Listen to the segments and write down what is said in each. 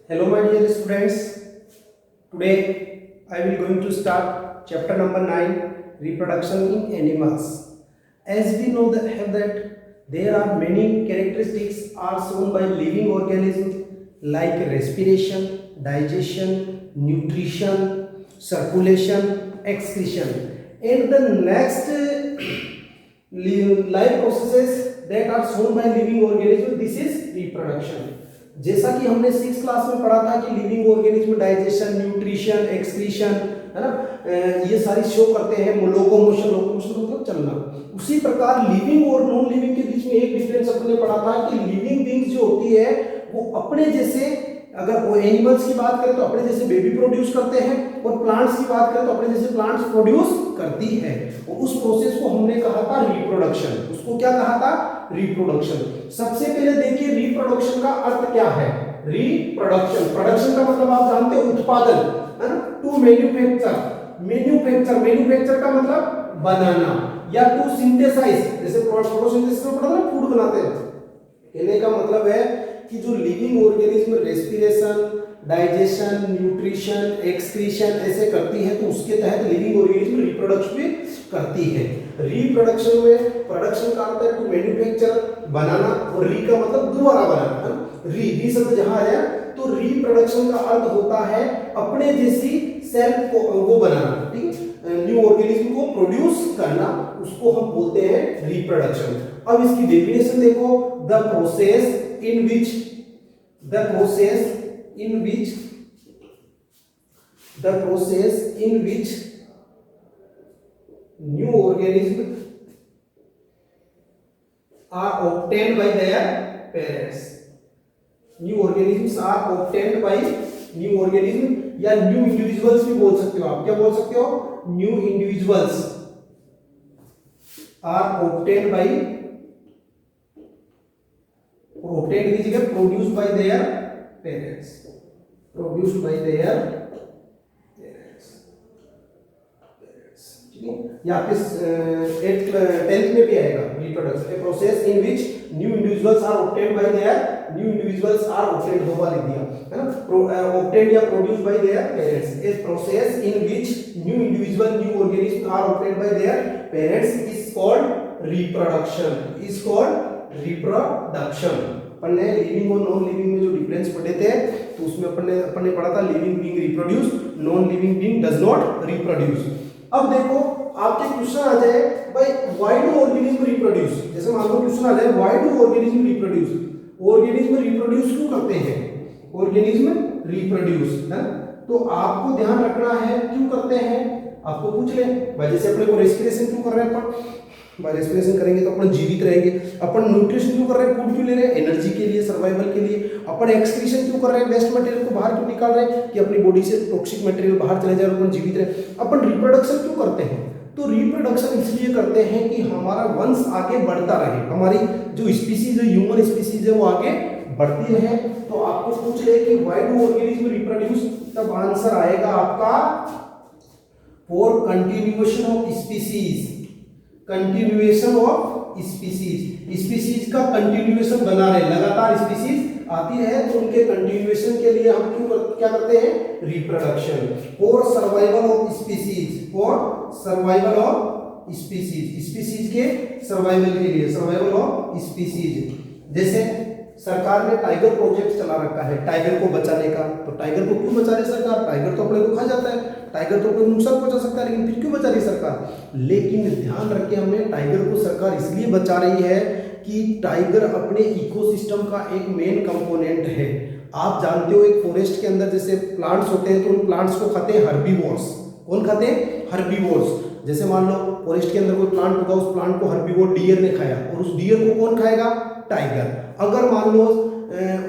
Hello my dear students, today I will going to start chapter number 9, reproduction in animals. As we know that there are many characteristics are shown by living organisms like respiration, digestion, nutrition, circulation, excretion, and the next life processes that are shown by living organism, this is reproduction. जैसा कि हमने 6 class में पढ़ा था कि living organism digestion, nutrition, excretion, है ना, ये सारी शो करते हैं। लोकोमोशन मतलब चलना। उसी प्रकार लिविंग और नॉन लिविंग के बीच में एक डिफरेंस अपने पढ़ा था कि लिविंग बीइंग्स जो होती है वो अपने जैसे, अगर वो एनिमल्स की बात करें तो अपने जैसे बेबी प्रोड्यूस करते हैं, और प्लांट्स की बात करें तो अपने जैसे प्लांट्स प्रोड्यूस करती है। और उस प्रोसेस को हमने कहा था रिप्रोडक्शन। उसको क्या कहा था? रिप्रोडक्शन। सबसे पहले देखिए रिप्रोडक्शन का अर्थ क्या है। रिप्रोडक्शन, प्रोडक्शन का मतलब आप जानते हो उत्पादन, है ना। टू मैन्युफैक्चर, मैन्युफैक्चर का मतलब बनाना, या टू सिंथेसाइज, जैसे फोटोसिंथेसिस में पढ़ा था फूड बनाते हैं। कहने का मतलब है कि जो living organism respiration, digestion, nutrition, excretion ऐसे करती है, तो उसके तहत लिविंग ऑर्गेनिज्म रिप्रोडक्शन भी करती है। रिप्रोडक्शन में प्रोडक्शन का अर्थ है टू मैन्युफैक्चर, बनाना, और री का मतलब दोबारा बनाना, है। री शब्द जहां आया तो रिप्रोडक्शन का अर्थ होता है अपने जैसी सेल को वो बनाना, ठीक है, न्यू ऑर्गेनिज्म को प्रोड्यूस करना, उसको हम बोलते हैं रिप्रोडक्शन। अब इसकी डेफिनेशन देखो, the process in which the process in which new organisms are obtained by their parents. New organisms are obtained by new organism, या न्यू इंडिविजुअल्स भी बोल सकते हो आप। क्या बोल सकते हो? New individuals are obtained by, obtained की जगह produced by their parents, produced by their parents, ठीक है। या फिर 10th में भी आएगा reproduction, a process in which new individuals are obtained by their, new individuals are obtained होगा लिख दिया, है ना, ऑब्टेन्ड या produced by their parents. A process in which new individual, new organism are obtained by their parents is called reproduction, is called reproduction. अपन ने living और non living में जो डिफरेंस पढ़े थे, तो उसमें अपन ने पढ़ा था living being reproduce, non living being does not reproduce. अब देखो आपके क्वेश्चन आ जाए भाई व्हाई डू ऑर्गेनिज्म रिप्रोड्यूस। जैसे मान लो क्वेश्चन आ जाए why do organism reproduce, organism reproduce क्यों करते हैं, ऑर्गेनिज्म रिप्रोड्यूस, है। तो आपको ध्यान रखना है क्यों करते हैं, आपको पूछ ले भाई, जैसे अपने को रेस्पिरेशन क्यों कर रहे हैं अपन, रेस्पिरेशन करेंगे तो अपन जीवित रहेंगे। अपन न्यूट्रिशन क्यों कर रहे हैं, फूड क्यों ले रहे हैं, एनर्जी के लिए, सर्वाइवल के लिए। अपन एक्सक्रीशन क्यों कर रहे हैं, वेस्ट मटेरियल को बाहर क्यों निकाल रहे हैं कि अपनी बॉडी से टॉक्सिक मटेरियल बाहर चले जाए और अपन जीवित रहे। अपन रिप्रोडक्शन क्यों करते हैं, तो रिप्रोडक्शन इसलिए करते हैं कि हमारा वंश आगे बढ़ता रहे, हमारी जो स्पीसीज है, ह्यूमन स्पीसीज है, वो आगे बढ़ती रहे। तो आपको पूछ ले कि व्हाई डू ऑर्गेनिज्म रिप्रोड्यूस, तब आंसर आएगा आपका for continuation of species, continuation of species, species का कंटिन्यूएशन बना रहे, लगातार स्पीसीज आती है तो उनके कंटिन्यूएशन के लिए हम क्या करते हैं, reproduction. For survival of species, for survival of species, species के सर्वाइवल के लिए, सर्वाइवल ऑफ स्पीसीज। जैसे सरकार ने टाइगर प्रोजेक्ट चला रखा है टाइगर को बचाने का, तो टाइगर को क्यों बचा रही सरकार, टाइगर तो अपने को खा जाता है, टाइगर तो अपने नुकसान पहुंचा सकता है, लेकिन फिर क्यों बचा रही सरकार। लेकिन ध्यान रखें हमने, टाइगर को सरकार इसलिए बचा रही है कि टाइगर अपने इकोसिस्टम का एक मेन कंपोनेंट है। आप जानते हो एक फॉरेस्ट के अंदर जैसे प्लांट्स होते हैं, तो उन प्लांट्स को खाते हैं हर्बीवोर्स। कौन खाते हैं, हर्बीवोर्स। जैसे मान लो फॉरेस्ट के अंदर कोई प्लांट होगा, उस प्लांट को हर्बीवोर डियर ने खाया, और उस डियर को कौन खाएगा, टाइगर। अगर मान लो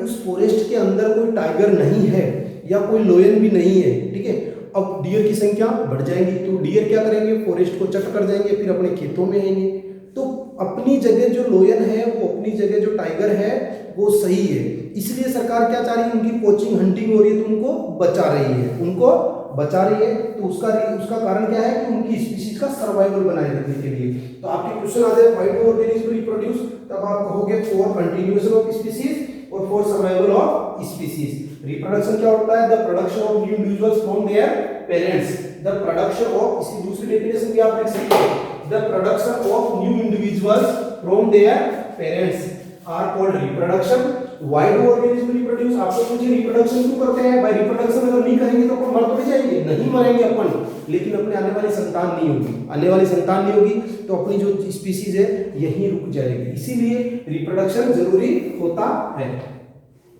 उस फॉरेस्ट के अंदर कोई टाइगर नहीं है या कोई लोयन भी नहीं है, ठीक है, अब डियर की संख्या बढ़ जाएगी, तो डियर क्या करेंगे, फॉरेस्ट को चट कर जाएंगे, फिर अपने खेतों में आएंगे। तो अपनी जगह जो लोयन है, वो अपनी जगह जो टाइगर है वो सही है, इसलिए सरकार क्या चाह रही है, उनकी पोचिंग हंटिंग हो रही है तो उनको बचा रही है, उनको बचा रही है। तो उसका कारण क्या है कि उनकी स्पीशीज का सर्वाइवल बनाए रखने के लिए। तो आपके क्वेश्चन आ जाए व्हाई डू ऑर्गेनिज्म रिप्रोड्यूस, तब आप कहोगे फॉर कंटिन्यूएशन ऑफ स्पीशीज और for survival of species. Reproduction क्या होता है? The production of new individuals from their parents. The production of, इसकी दूसरी डेफिनेशन भी आप लिख सकते हो, the production of new individuals from their parents are called reproduction. Why do organism reproduce? आपको पूछे रिप्रोडक्शन क्यों करते हैं? भाई रिप्रोडक्शन अगर नहीं करेंगे तो अपन मर तो जाएंगे, नहीं मरेंगे अपन, लेकिन अपने आने वाली संतान नहीं होगी, आने वाली संतान नहीं होगी तो अपनी जो स्पीसीज है यहीं रुक जाएगी, इसीलिए रिप्रोडक्शन जरूरी होता है।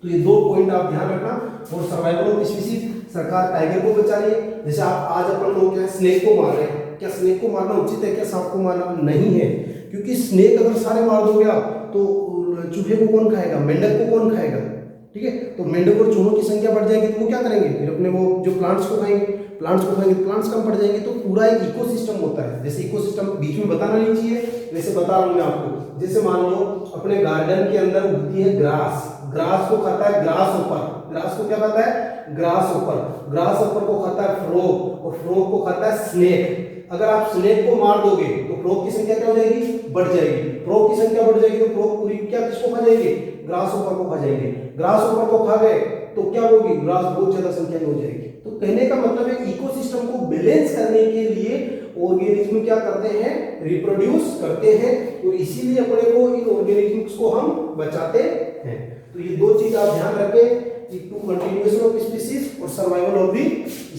तो ये दो पॉइंट आप ध्यान रखना। और सर्वाइवल ऑफ स्पीसीज, सरकार टाइगर को बचा रही है, जैसे आप आज अपन लोग क्या स्नेक को मार रहे हैं, क्या स्नेक को मारना उचित है? क्या सांप को मारना? नहीं है, क्योंकि स्नेक अगर सारे मार दोगे आप तो चूहे को कौन खाएगा? मेंढक को कौन खाएगा? ठीक है, तो मेंढक और चूहों की संख्या बढ़ जाएगी तो वो क्या करेंगे? फिर अपने वो जो प्लांट्स को खाएंगे तो प्लांट्स कम पड़ जाएंगे। तो पूरा एक इकोसिस्टम होता है, जैसे इकोसिस्टम बीच में बताना नहीं चाहिए, वैसे बता रहा हूं मैं आपको। जैसे मान लो अपने गार्डन के अंदर उगती है ग्रास, ग्रास को खाता है ग्रास ऊपर, ग्रास को क्या खाता है? ग्रास ऊपर, ग्रास ऊपर को खाता है फ्रॉग, और फ्रॉग को खाता है स्नेक। अगर आप स्नेक को मार दोगे तो फ्रॉग की संख्या क्या हो जाएगी? बढ़ जाएगी। फ्रॉग की संख्या बढ़ जाएगी तो फ्रॉग पूरी क्या किसको खा जाएंगे? ग्रास ऊपर को खा जाएंगे। ग्रास ऊपर को खा गए तो क्या होगी? ग्रास बहुत ज्यादा संख्या में हो जाएगी। तो कहने का मतलब है इकोसिस्टम को बैलेंस करने के लिए ऑर्गेनिज्म क्या करते हैं? रिप्रोड्यूस करते हैं, और इसीलिए अपने को इन ऑर्गेनिजम्स को हम बचाते हैं। तो ये दो चीज आप ध्यान रखें, टू कंटिन्यूएशन ऑफ स्पीसीज और survival of the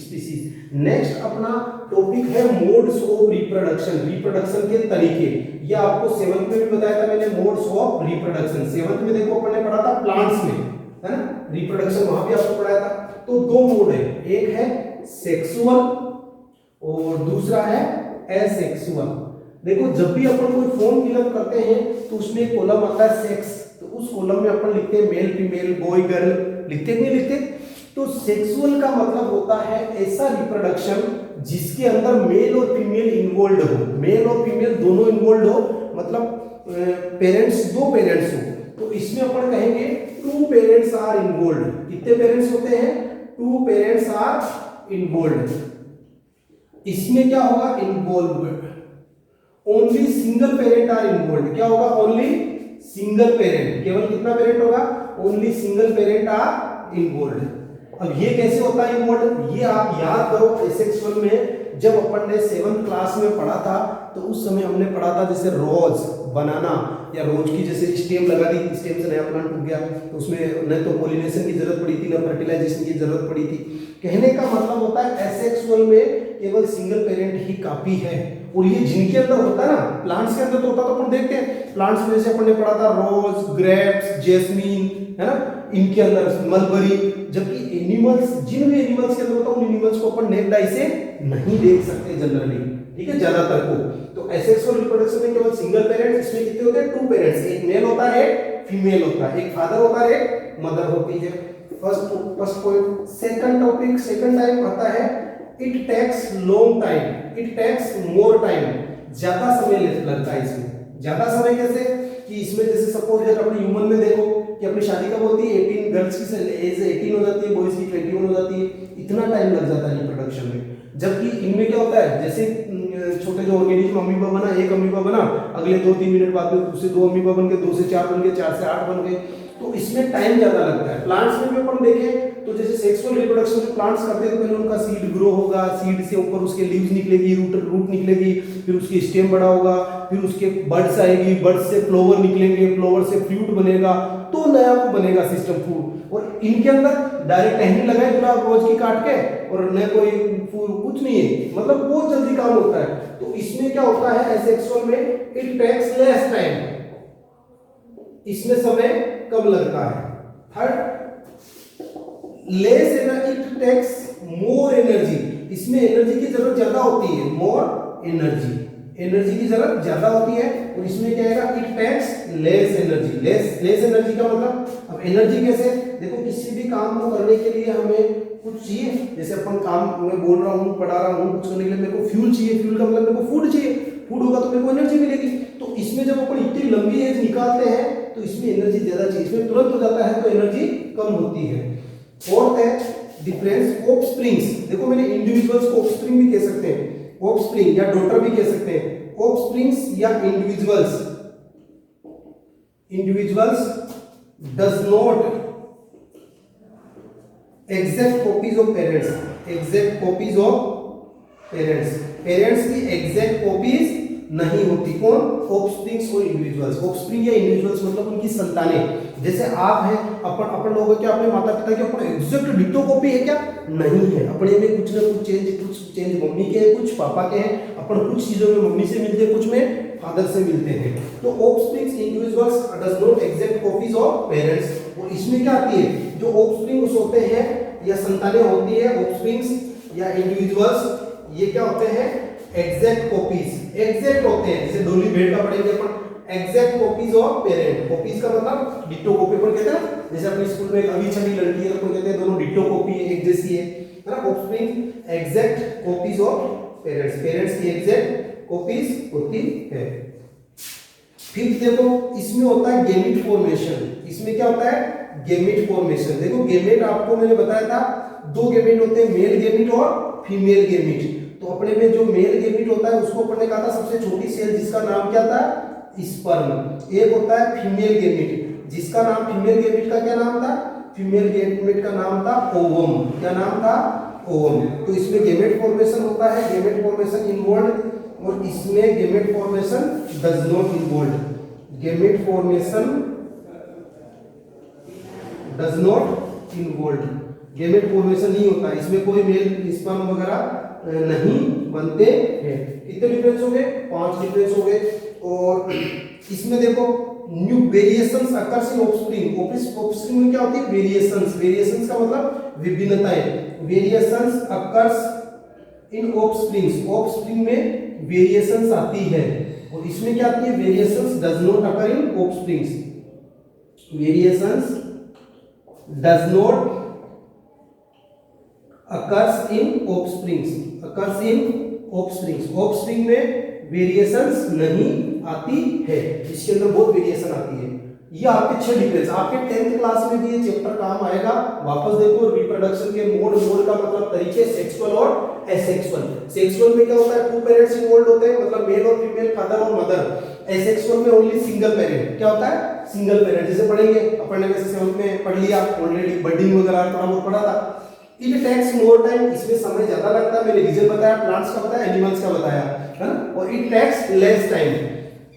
species. Next अपना टॉपिक है मोड्स ऑफ रिप्रोडक्शन, रिप्रोडक्शन के तरीके। ये आपको 7th में भी बताया था मैंने, मोड्स ऑफ रिप्रोडक्शन। 7th में देखो अपन ने पढ़ा था प्लांट्स में, है ना, रिप्रोडक्शन वहां भी आपको पढ़ाया था। तो दो मोड है, एक है सेक्सुअल और दूसरा है एसेक्सुअल। देखो जब भी अपन कोई फॉर्म फिलअप करते हैं तो उसमें एक कॉलम आता है सेक्स, तो उस कॉलम में अपन लिखते हैं मेल फीमेल बॉय गर्ल, लिखते नहीं लिखते? तो सेक्सुअल का मतलब होता है ऐसा रिप्रोडक्शन जिसके अंदर मेल और फीमेल इन्वॉल्व हो, मेल और फीमेल दोनों इन्वॉल्व हो, मतलब पेरेंट्स, दो पेरेंट्स हो। तो इसमें अपन कहेंगे टू पेरेंट्स आर इन्वॉल्व। कितने पेरेंट्स होते हैं? Two parents are involve. इसमें क्या होगा? Involve. Only single parent are involve. क्या होगा? ओनली सिंगल पेरेंट, केवल कितना पेरेंट होगा? Only single parent are involve. अब ये कैसे होता है इन्वॉल्व? ये आप याद करो, एसेक्सुअल में जब अपन ने 7th क्लास में पढ़ा था तो उस समय हमने पढ़ा था जैसे रोज, बनाना या रोज की जैसे स्टेम लगा दी, स्टेम से नया प्लांट उग गया, तो उसमें न तो पॉलिनेशन की जरूरत पड़ी थी न फर्टिलाइजेशन की जरूरत पड़ी थी। कहने का मतलब होता है एसेक्सुअल में केवल सिंगल पेरेंट ही काफी है। और ये जिनके अंदर होता है ना, प्लांट्स के अंदर तो होता, तो अपन देखते हैं प्लांट्स में जैसे अपन ने पढ़ा था रोज, ग्रेप्स, जैस्मीन, है ना, इनके अंदर मलबरी। जबकि एनिमल्स, जिन भी एनिमल्स के अंदर होता है उन एनिमल्स को अपन नेक्ड आई से नहीं देख सकते जनरली, ठीक है, ज्यादातर को। तो एसेक्सुअल रिप्रोडक्शन में केवल सिंगल पेरेंट्स, इसमें कितने होते हैं? टू पेरेंट्स, एक मेल होता है एक फीमेल होता है, एक फादर होता है एक मदर होती है। First point. Second topic, second time आता है it takes long time, it takes more time. ज्यादा समय लगता है इसमें। ज्यादा समय कैसे? कि इसमें जैसे सपोज दैट अपने ह्यूमन में देखो कि अपनी शादी कब होती है? 18, गर्ल्स की एज 18 हो जाती है, बॉयज की 21 हो जाती है। इतना टाइम लग जाता है रिप्रोडक्शन में। जबकि इनमें क्या होता है, जैसे छोटे जो ऑर्गेनिज्म अमीबा बना, एक अमीबा बना, अगले 2-3 मिनट बाद में उससे 2 अमीबा बन गए, 2 से 4 बन गए, 4 से 8 बन गए। तो इसमें टाइम ज्यादा लगता है। प्लांट्स में भी अपन देखें तो जैसे सेक्सुअल रिप्रोडक्शन में प्लांट्स करते हैं तो पहले उनका सीड ग्रो होगा, सीड से ऊपर उसके लीव्स निकलेगी, रूट निकलेगी, फिर उसकी स्टेम बड़ा होगा, फिर उसके बड्स आएगी, बड्स से फ्लावर निकलेंगे, फ्लावर से फ्रूट बनेगा, तो नया बनेगा सिस्टम फूड। और इनके अंदर डायरेक्ट टहनी लगाए गुलाब रोज की काट के, और न कोई कुछ नहीं है, मतलब बहुत जल्दी काम होता है। तो इसमें क्या होता है एसेक्सुअल में? इट टेक्स लेस टाइम, इसमें समय कम लगता है। Third, less energy, it takes more energy, इसमें एनर्जी की जरूरत ज्यादा होती है, मोर एनर्जी, एनर्जी की जरूरत ज्यादा होती है। और इसमें क्या आएगा? It takes less energy. Less energy का मतलब, अब एनर्जी कैसे? देखो किसी भी काम को करने के लिए हमें कुछ चाहिए, जैसे अपन काम में बोल रहा हूँ, पढ़ा रहा हूँ, कुछ करने के लिए मेरे को फ्यूल चाहिए, फ्यूल का मतलब मेरे को फूड चाहिए, फूड होगा तो मेरे को एनर्जी मिलेगी। तो इसमें जब अपन इतनी लंबी एज निकालते हैं तो इसमें एनर्जी ज्यादा चाहिए, इसमें तुरंत हो जाता है तो एनर्जी कम होती है। फोर्थ है डिफरेंस ऑफस्प्रिंग्स। देखो मैंने इंडिविजुअल्स को ऑफस्प्रिंग भी कह सकते हैं, ऑफस्प्रिंग या डॉटर भी कह सकते हैं। ऑफस्प्रिंग्स या individuals, individuals does not exact copies of parents, exact copies of parents, parents की एग्जैक्ट कॉपीज नहीं होती। कौन? ऑफस्प्रिंग्स और इंडिविजुअल्स। ऑफस्प्रिंग या इंडिविजुअल्स मतलब उनकी संतानें। जैसे आप हैं, अपन लोगों के अपने माता पिता के अपन एग्जैक्ट डिटो कॉपी है क्या? नहीं है। अपने में कुछ ना कुछ चेंज मम्मी के हैं, कुछ पापा के हैं। अपन कुछ चीजों में मम्मी से मिलते हैं, कुछ में फादर से मिलते हैं। तो offsprings individuals does not exact copies of parents. और इसमें क्या आती है, जो ऑफस्प्रिंग्स होते हैं या संतानें होती है, ऑफस्प्रिंग्स या इंडिविजुअल्स, ये क्या होते हैं? Exact copies. एग्जैक्ट होते हैं, जैसे डोली भेड़ का पढ़ेंगे अपन, exact copies of parent. Copies का मतलब डिट्टो कॉपी पर कहते हैं ना, जैसे अपने स्कूल में एक अभी छवि लड़की है तो कहते हैं दोनों डिट्टो कॉपी है, एक जैसी है ना। Offspring exact copies of parents, parents की एग्जैक्ट कॉपीज होती है। फिर देखो इसमें होता है गेमेट फॉर्मेशन। इसमें क्या होता है? Gamete formation. देखो गेमेट आपको मैंने बताया था, दो गेमेट होते हैं, मेल गेमेट और फीमेल गेमेट। तो अपने में जो मेल गेमेट होता है उसको अपन ने कहा था सबसे छोटी सेल, जिसका नाम क्या था? स्पर्म। एक होता है फीमेल गेमेट, जिसका नाम, फीमेल गेमेट का क्या नाम था? फीमेल गेमेट का नाम था ओवम। क्या नाम था? ओवम। तो इसमें गेमेट फॉर्मेशन होता है, गेमेट फॉर्मेशन इन्वॉल्व, और इसमें gamete formation does not involve. Gamete formation does not involve, gamete formation नहीं होता, इसमें कोई मेल स्पर्म वगैरह नहीं बनते हैं। कितने डिफरेंस हो गए? 5 डिफरेंस हो गए। और इसमें देखो new variations occurs in offspring. Offspring में क्या होती है? वेरिएशंस। वेरिएशंस का मतलब विभिन्नताएं। Variations occurs in offsprings. Offspring में वेरिएशंस आती है। और इसमें क्या आती है? Variations does not occur in offsprings. Variations does not occurs in offsprings. Occurs in offsprings. Offspring में वेरिएशंस नहीं आती है, इसके अंदर बहुत वेरिएशन आती है। ये आपके 6 डिफरेंस, आपके 10th क्लास में भी ये चैप्टर काम आएगा। वापस देखो रिप्रोडक्शन के मोड, मोड का मतलब तरीके, सेक्सुअल और एसेक्सुअल। सेक्सुअल में क्या होता है? 2 पेरेंट्स इन्वॉल्व होते हैं, मतलब मेल और फीमेल, फादर और मदर। एसेक्सुअल में ओनली सिंगल पेरेंट। क्या होता है? Single parent. जैसे पढ़ेंगे अपन ने, वैसे 7th में पढ़ लिया ऑलरेडी, बडिंग वगैरह थोड़ा बहुत पढ़ा था। इट टेक्स मोर टाइम, इसमें समय ज्यादा लगता है। मैंने रीजन बताया, प्लांट्स का बताया, एनिमल्स का बताया, है ना। और it takes less time.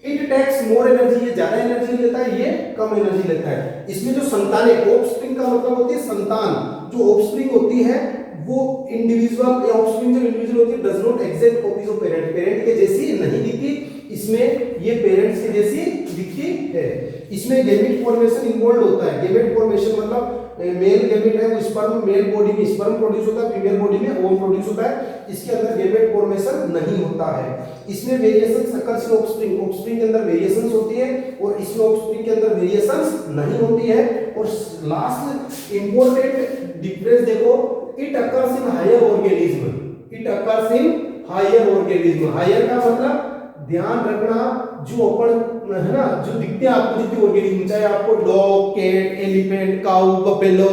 It takes more energy, ये ज्यादा एनर्जी लेता है, ये कम एनर्जी लेता है। इसमें जो संतानें, ऑफस्प्रिंग का मतलब होती है संतान। जो ऑफस्प्रिंग होती है वो इंडिविजुअल, या ऑफस्प्रिंग जो इंडिविजुअल होती है does not exact copies of parent. Parent के जैसी नहीं दिखती, इसमें ये पेरेंट्स के जैसी दिखती है। इसमें गेमेट फॉर्मेशन इन्वॉल्व होता है। गेमेट फॉर्मेशन मतलब मेल गेमेट है वो स्पर्म, मेल बॉडी में स्पर्म प्रोड्यूस होता है, फीमेल बॉडी में ओवम प्रोड्यूस होता है। इसके अंदर गेमेट फॉर्मेशन नहीं होता है। इसमें variations occurs in offspring. Offspring के अंदर वेरिएशंस होती है और इसमें ऑफस्प्रिंग के अंदर वेरिएशंस नहीं होती है। और लास्ट इंपॉर्टेंट डिफरेंस देखो, it occurs in higher organism. It occurs in higher organism. Higher का मतलब ध्यान रखना, जो अपन है ना, जो दिखते हैं आपको, जितने ऑर्गेनिज्म, चाहे आपको डॉग, कैट, एलिफेंट, काऊ, बफेलो,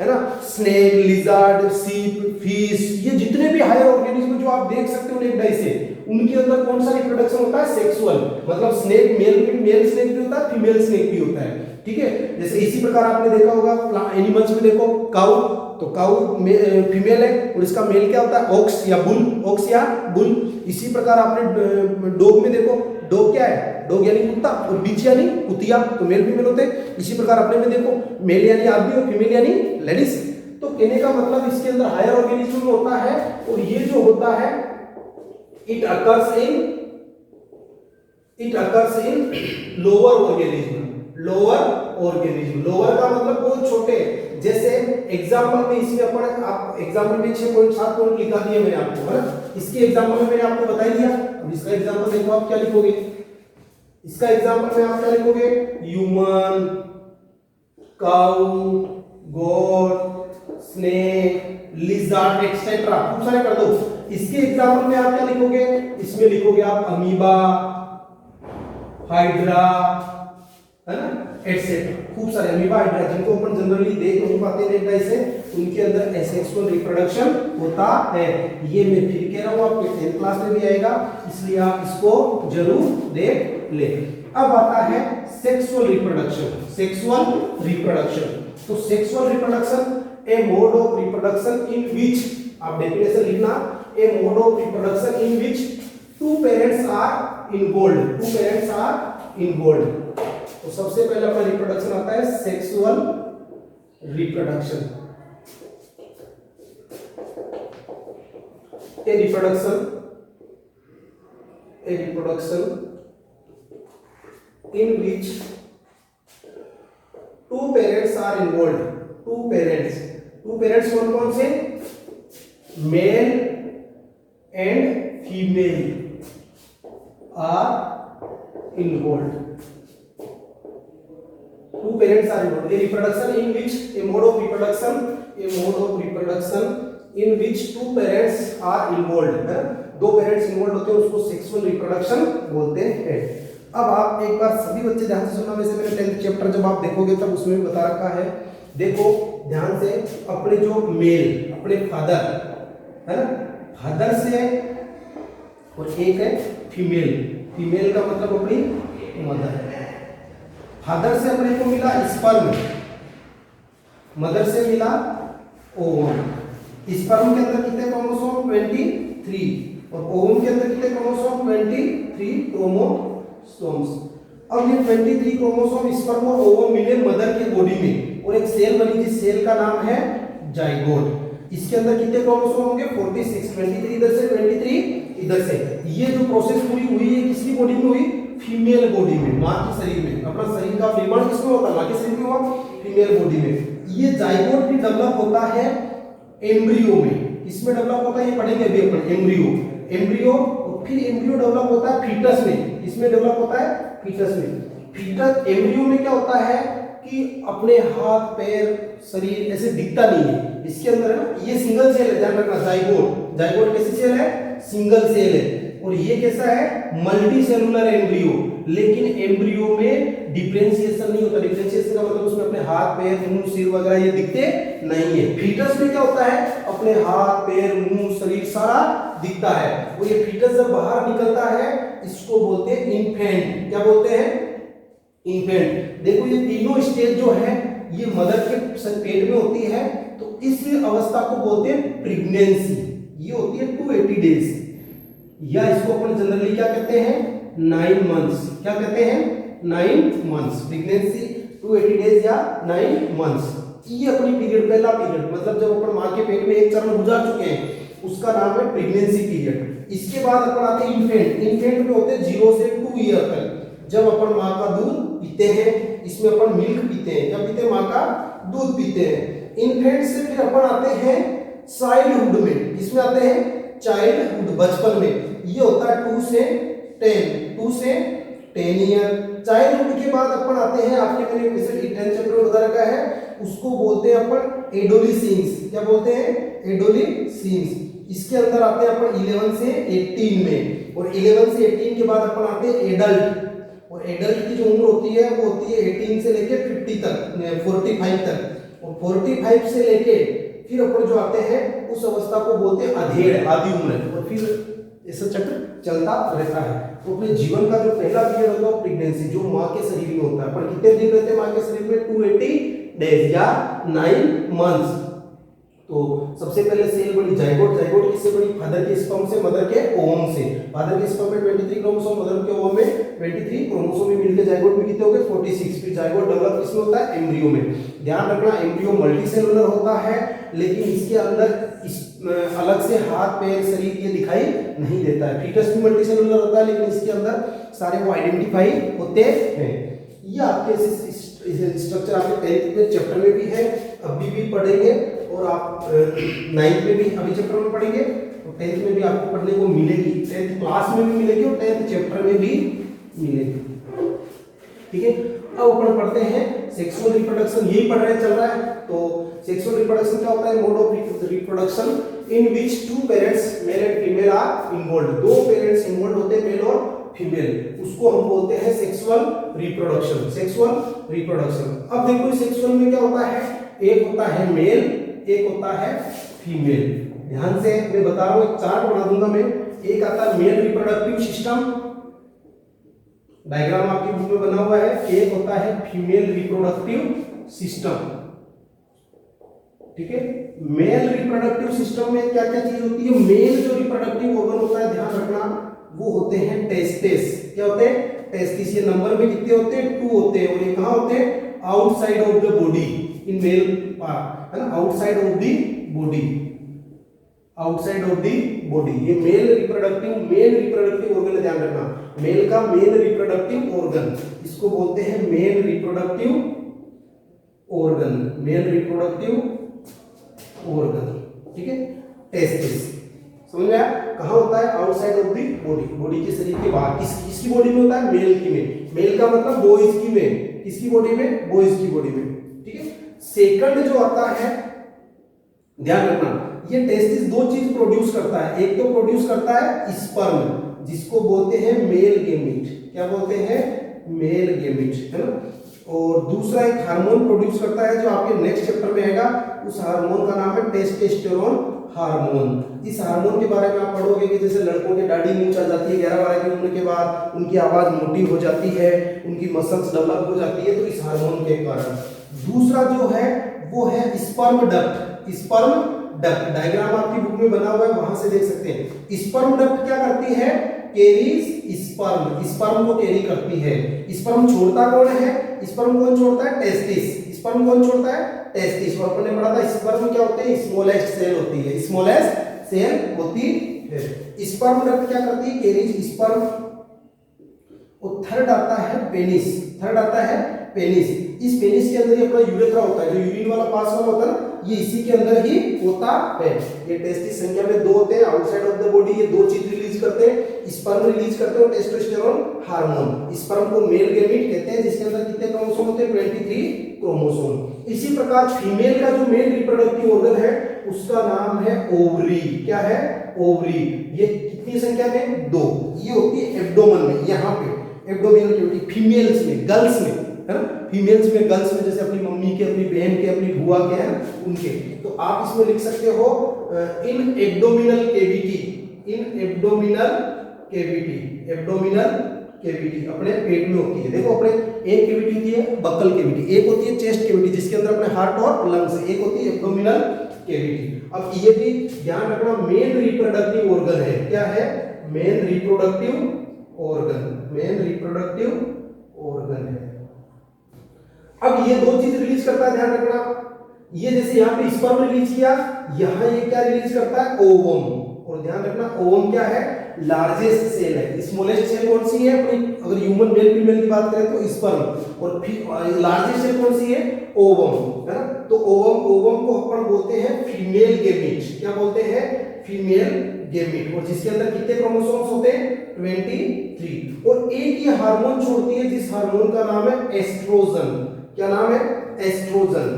है ना, स्नेक, लिजर्ड, सीप, फिश, ये जितने भी हायर ऑर्गेनिज्म जो आप देख सकते हो नेक डाई से, उनके अंदर कौन सा रिप्रोडक्शन होता है? सेक्सुअल। मतलब स्नेक मेल स्नेक भी होता है, फीमेल स्नेक भी होता है। ठीक है। जैसे इसी प्रकार आपने देखा होगा एनिमल्स में, देखो काऊ, तो काऊ फीमेल है और इसका मेल क्या होता है? ऑक्स या बुल, ऑक्स या बुल। इसी प्रकार आपने डॉग में देखो, डॉग क्या है? डॉग यानी कुत्ता, और बीच यानी कुतिया, तो मेल फीमेल होते हैं। इसी प्रकार अपने में देखो, मेल यानी आदमी और फीमेल यानी लेडीज। तो कहने का मतलब इसके अंदर हायर ऑर्गेनिज्म होता है। और ये जो होता है it occurs in lower organism. Lower organism, lower का मतलब बहुत छोटे। जैसे एग्जांपल में इसमें अपन, आप एग्जांपल में 6.7 पॉइंट लिखा दिया मैंने आपको, है ना। इसके एग्जांपल में मैंने आपको बता दिया। अब इसका एग्जांपल देखो, आप क्या लिखोगे? इसका एग्जांपल में आप क्या लिखोगे? ह्यूमन, काऊ, गोट, स्नेक, लिजर्ड एक्सेट्रा, खूब सारे कर दो। इसके एग्जांपल में आप क्या लिखोगे? इसमें लिखोगे आप अमीबा, हाइड्रा, है ना, एटसेट्रा। खूब सारे अमीबा, हाइड्रा, जिनको अपन जनरली देख नहीं पाते नेक डाई से, उनके अंदर एसेक्सुअल रिप्रोडक्शन होता है। ये मैं फिर कह रहा हूं, आपके 10th क्लास में भी आएगा, इसलिए आप इसको जरूर देख ले। अब आता है सेक्सुअल रिप्रोडक्शन। सेक्सुअल रिप्रोडक्शन, तो sexual reproduction a mode of reproduction in which, आप डेफिनेशन लिखना, a mode of reproduction in which two parents are involved, two parents are involved. तो सबसे पहले अपना रिप्रोडक्शन आता है sexual reproduction. A reproduction in which two parents are involved, two parents कौन कौन से, male and female are involved, two parents are involved, a reproduction in which a mode of reproduction in which two parents are involved, है ना, दो parents involve होते हैं उसको sexual reproduction बोलते हैं। अब आप एक बार सभी बच्चे ध्यान से सुनना, वैसे मैंने 10th चैप्टर जब आप देखोगे तब उसमें भी बता रखा है। देखो ध्यान से, अपने जो मेल, अपने फादर है ना, फादर से, और एक है फीमेल का मतलब अपनी मदर। फादर से अपने को मिला स्पर्म, मदर से मिला ओवम। स्पर्म के अंदर कितने क्रोमोसोम, 23, और ओवम के अंदर कितने क्रोमोसोम, 23 क्रोमोसोम्स। अब ये 23 क्रोमोसोम स्पर्म और ओवम मिले मदर के बॉडी में, और एक सेल बनी, जिस सेल का नाम है जाइगोट। इसके अंदर कितने क्रोमोसोम होंगे, 46, 23 इधर से, 23 इधर से। ये जो प्रोसेस पूरी हुई है किसकी बॉडी में हुई, फीमेल बॉडी में, मां के शरीर में। अपना शरीर का निर्माण किसमें होता है, मां के शरीर में हुआ, फीमेल बॉडी में। ये जाइगोट भी डेवलप होता है एम्ब्रियो में, इसमें डेवलप होता है, ये पढ़ेंगे अभी अपन, एम्ब्रियो, और फिर एम्ब्रियो डेवलप होता है फीटस में, इसमें डेवलप होता है फीटस में। फीटस एम्ब्रियो में क्या होता है कि अपने हाथ पैर शरीर ऐसे दिखता नहीं है, इसके अंदर है ना, ये सिंगल सेल है, ध्यान रखना, जाइगोट कैसी सेल है, सिंगल सेल है। और ये कैसा है, मल्टी सेलुलर एम्ब्रियो। लेकिन एम्ब्रियो में डिफरेंशिएशन नहीं होता, डिफरेंशिएशन का मतलब उसमें अपने हाथ पैर मुंह सिर वगैरह ये दिखते नहीं है। फीटस में क्या होता है, अपने हाथ पैर मुंह शरीर सारा दिखता है। वो ये फीटस जब बाहर निकलता है इसको बोलते हैं इन्फेंट। क्या बोलते हैं, इन्फेंट। देखो ये तीनों स्टेज जो है ये मदर के पेट में होती है, तो इस अवस्था को बोलते हैं प्रेगनेंसी। ये होती है 280 डेज, या इसको अपन जनरली क्या कहते हैं, 9 मंथ्स। क्या कहते हैं, 9 मंथ्स। प्रेगनेंसी 280 डेज या 9 मंथ्स। ये अपनी पीरियड, पहला पीरियड, मतलब जब अपन मां के पेट में एक चरण गुजार चुके हैं उसका नाम है प्रेगनेंसी पीरियड। इसके बाद अपन आते हैं इन्फेंट में होते हैं 0 से 2 ईयर तक, जब अपन मां का दूध पीते हैं, इसमें अपन मिल्क पीते हैं, क्या पीते हैं, मां का दूध पीते हैं। इन्फेंट से फिर अपन आते हैं चाइल्डहुड में, इसमें आते हैं चाइल्डहुड, बचपन में। ये होता है 2 से 10 ईयर। चाइल्डहुड के बाद अपन आते हैं, आपके मैंने जैसे 10th चैप्टर में बता रखा है, उसको बोलते हैं अपन एडोलिसेंस। क्या बोलते हैं, एडोलिसेंस। इसके अंदर आते हैं अपन 11 से 18 में, और 11 से 18 के बाद अपन आते हैं एडल्ट। और एडल्ट की जो उम्र होती है वो होती है 18 से लेके 50 तक, 45 तक। और 45 से लेके फिर अपन जो आते हैं उस अवस्था को बोलते हैं अधेड़, आदि उम्र। और फिर ऐसा चक्र चलता रहता है। तो अपने जीवन का जो पहला पीरियड होता है प्रेगनेंसी, जो मां के शरीर में होता है। पर कितने दिन रहते हैं मां के शरीर में, 280 डेज या 9 मंथ्स। तो सबसे पहले सेल बनी जाइगोट। जाइगोट किससे बनी, फादर के स्पर्म से, मदर के ओवम से। फादर के स्पर्म में 23 क्रोमोसोम, मदर के ओवम में 23 क्रोमोसोम में मिलकर जाइगोट में कितने हो गए, 46। फिर जाइगोट डेवलप किसमें होता है, एम्ब्रियो में। ध्यान रखना, एम्ब्रियो मल्टी सेलुलर होता है, लेकिन इसके अंदर अलग से हाथ पैर शरीर ये दिखाई नहीं देता है। फीटस भी मल्टी सेलुलर होता है, लेकिन इसके अंदर सारे वो आइडेंटिफाई होते हैं। ये आपके स्ट्रक्चर आपके 10th में चैप्टर में भी है, अभी भी पढ़ेंगे, और आप 9th में भी अभी चैप्टर में पढ़ेंगे, और 10th में भी आपको पढ़ने को मिलेगी। 10th क्लास में भी मिलेगी और 10th चैप्टर में भी मिलेगी। ठीक है, अब अपन पढ़ते हैं सेक्सुअल रिप्रोडक्शन। यही पढ़ रहे चल रहा है। तो सेक्सुअल रिप्रोडक्शन क्या होता है, mode of reproduction in which 2 parents male and female are involved. 2 parents involve होते हैं, मेल और फीमेल, उसको हम बोलते हैं सेक्सुअल रिप्रोडक्शन। Sexual reproduction. अब देखो इस सेक्सुअल में क्या होता है, एक होता है मेल, एक होता है फीमेल। ध्यान से मैं बता रहा हूं, एक चार्ट बना दूंगा मैं। एक आता है मेल रिप्रोडक्टिव सिस्टम, डायग्राम आपकी बुक में बना हुआ है। एक होता है फीमेल रिप्रोडक्टिव सिस्टम। ठीक है। मेल रिप्रोडक्टिव सिस्टम में क्या क्या चीज होती है? मेल जो रिप्रोडक्टिव ऑर्गन होता है, ध्यान रखना, वो होते हैं टेस्टिस। क्या होते हैं? टेस्टिस। ये नंबर में कितने होते हैं? 2 होते हैं। और ये कहां होते हैं? Outside of the body in male part, है ना, outside of the body, outside of the body. ये मेल रिप्रोडक्टिव ऑर्गन, ध्यान रखना, मेल का मेल रिप्रोडक्टिव ऑर्गन, इसको बोलते हैं male reproductive organ, male reproductive organ, ठीक है। टेस्टिस, समझ में आया? कहां होता है? Outside of the body, body के शरीर के बाहर। किसकी बॉडी में होता है? मेल की में। मेल का मतलब बॉयज की में। किसकी बॉडी में? बॉयज की बॉडी में, ठीक है। सेकंड जो आता है, ध्यान रखना, ये टेस्टिस 2 चीज प्रोड्यूस करता है। एक तो प्रोड्यूस करता है स्पर्म, जिसको बोलते हैं मेल गेमीट। क्या बोलते हैं? मेल गेमीट, है ना। और दूसरा एक हार्मोन प्रोड्यूस करता है, जो आपके नेक्स्ट चैप्टर में आएगा। उस हार्मोन का नाम है टेस्टोस्टेरोन हार्मोन। इस हार्मोन के बारे में आप पढ़ोगे कि जैसे लड़कों के दाढ़ी मूंछ आ जाती है 11-12 की उम्र के बाद, उनकी आवाज मोटी हो जाती है, उनकी मसल्स डेवलप हो जाती है, तो इस हार्मोन के कारण। दूसरा जो है वो है sperm duct. Sperm duct diagram आपकी बुक में बना हुआ है, वहां से देख सकते हैं। स्पर्म डक्ट क्या करती है? कैरीज स्पर्म, स्पर्म को कैरी करती है। स्पर्म छोड़ता कौन है? स्पर्म कौन छोड़ता है? टेस्टिस। स्पर्म कौन छोड़ता है? टेस्टिस। और अपन ने पढ़ा था स्पर्म क्या होते हैं? स्मॉलेस्ट सेल होती है, स्मॉलेस्ट सेल होती है। स्पर्म डक्ट क्या करती है? Carries sperm. और थर्ड आता है पेनिस। थर्ड आता है पेनिस। इस पेनिस के अंदर ही अपना यूरेथ्रा होता है, जो यूरिन वाला पास वाला होता है ना, ये इसी के अंदर ही होता है। ये टेस्टिस संख्या में 2 होते हैं, आउटसाइड ऑफ द बॉडी। ये 2 चीज रिलीज करते हैं, स्पर्म रिलीज करते हैं और टेस्टोस्टेरोन हार्मोन। स्पर्म को मेल गेमीट कहते हैं, जिसके अंदर कितने क्रोमोसोम होते हैं? 23 क्रोमोसोम। इसी प्रकार फीमेल का जो मेल रिप्रोडक्टिव ऑर्गन है, उसका नाम है ओवरी। क्या है? ओवरी। ये कितनी संख्या में? 2। ये होती है एब्डोमेन में, यहाँ पे एब्डोमिनल कैविटी, फीमेल्स में, गर्ल्स में, है ना, फीमेल्स में, गर्ल्स में, जैसे अपनी मम्मी के, अपनी बहन के, अपनी बुआ के, है उनके। तो आप इसमें लिख सकते हो इन एब्डोमिनल कैविटी, इन एब्डोमिनल कैविटी, एब्डोमिनल कैविटी अपने पेट में होती है। देखो, अपने एक कैविटी होती है बक्कल कैविटी, एक होती है चेस्ट कैविटी जिसके अंदर अपने हार्ट और लंग्स, एक होती है एब्डोमिनल कैविटी। अब ये भी ध्यान रखना, मेन रिप्रोडक्टिव ऑर्गन है। क्या है? Main reproductive organ, main reproductive organ है। अब ये 2 चीज रिलीज करता है, ध्यान रखना। ये जैसे यहाँ पे स्पर्म रिलीज किया, यहाँ ये क्या रिलीज करता है? ओवम। और ध्यान रखना, ओवम क्या है? लार्जेस्ट सेल है। स्मॉलेस्ट सेल कौन सी है? अपनी अगर ह्यूमन मेल फीमेल की बात करें तो स्पर्म, और लार्जेस्ट सेल कौन सी है? ओवम, है ना। तो ओवम को अपन बोलते हैं फीमेल गेमीट। क्या बोलते हैं? Female gamete. और जिसके अंदर कितने क्रोमोसोम्स होते हैं? 23। और एक ये हार्मोन छोड़ती है, जिस हार्मोन का नाम है एस्ट्रोजन। क्या नाम है? एस्ट्रोजन।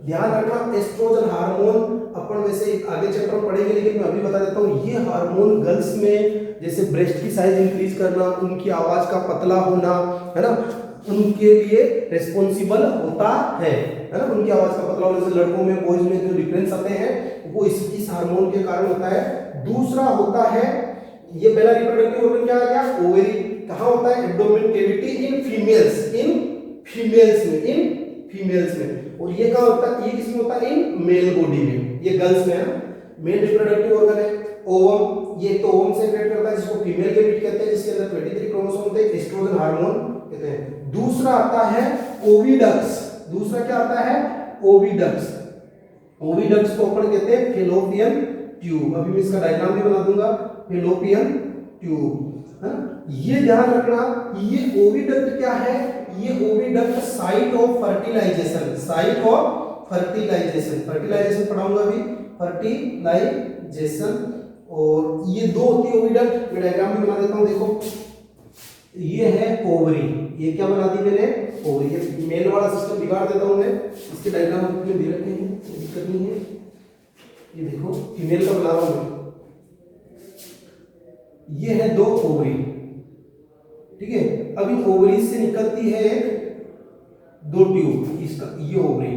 ध्यान रखना, एस्ट्रोजन हार्मोन अपन वैसे आगे चैप्टर में पढ़ेंगे, लेकिन मैं अभी बता देता हूँ। ये हार्मोन गर्ल्स में जैसे ब्रेस्ट की साइज इंक्रीज करना, उनकी आवाज का पतला होना, है ना, उनके लिए रिस्पॉन्सिबल होता है ना, उनकी आवाज का पतला होने से लड़कों में बॉयज में जो डिफरेंस आते हैं वो इस हार्मोन के कारण होता है। दूसरा होता है, ये पहला रिप्रोडक्टिव ऑर्गन क्या आ गया? ओवरी। कहाँ होता है? Abdomen cavity in females, in females में, इन फीमेल्स में। और ये कहाँ होता है? ये किसमें होता है? इन मेल बॉडी में। ये गर्ल्स में है ना। मेल रिप्रोडक्टिव ऑर्गन है ओवम। ये तो ओवम से क्रिएट करता है, जिसको फीमेल कैविटी कहते हैं, जिसके अंदर 23 क्रोमोसोम होते हैं, एस्ट्रोजन हार्मोन कहते हैं। दूसरा आता है ओविडक्ट्स। दूसरा क्या आता है? ओविडक्ट्स। ओविडक्ट्स को अपन कहते हैं फैलोपियन ट्यूब। अभी मैं इसका डायग्राम भी बना दूंगा, फैलोपियन ट्यूब, है। ये ध्यान रखना, ये ओविडक्ट क्या है? ये oviduct site of fertilization, site of fertilization, fertilization पढ़ाऊंगा अभी, फर्टिलाइजेशन। और ये 2 होती है ओविडक्ट। मैं डायग्राम भी बना देता हूं, देखो ये है ओवरी। ये क्या बना दी मैंने? ओवरी। ये मेल वाला सिस्टम बिगाड़ देता हूं मैं, इसके डायग्राम में दे रखे हैं, दिक्कत नहीं है। ये देखो फीमेल का बना रहा हूं मैं। ये है 2 ओवरी, ठीक है। अभी ओवरी से निकलती है 2 ट्यूब, इसका ये ओवरी,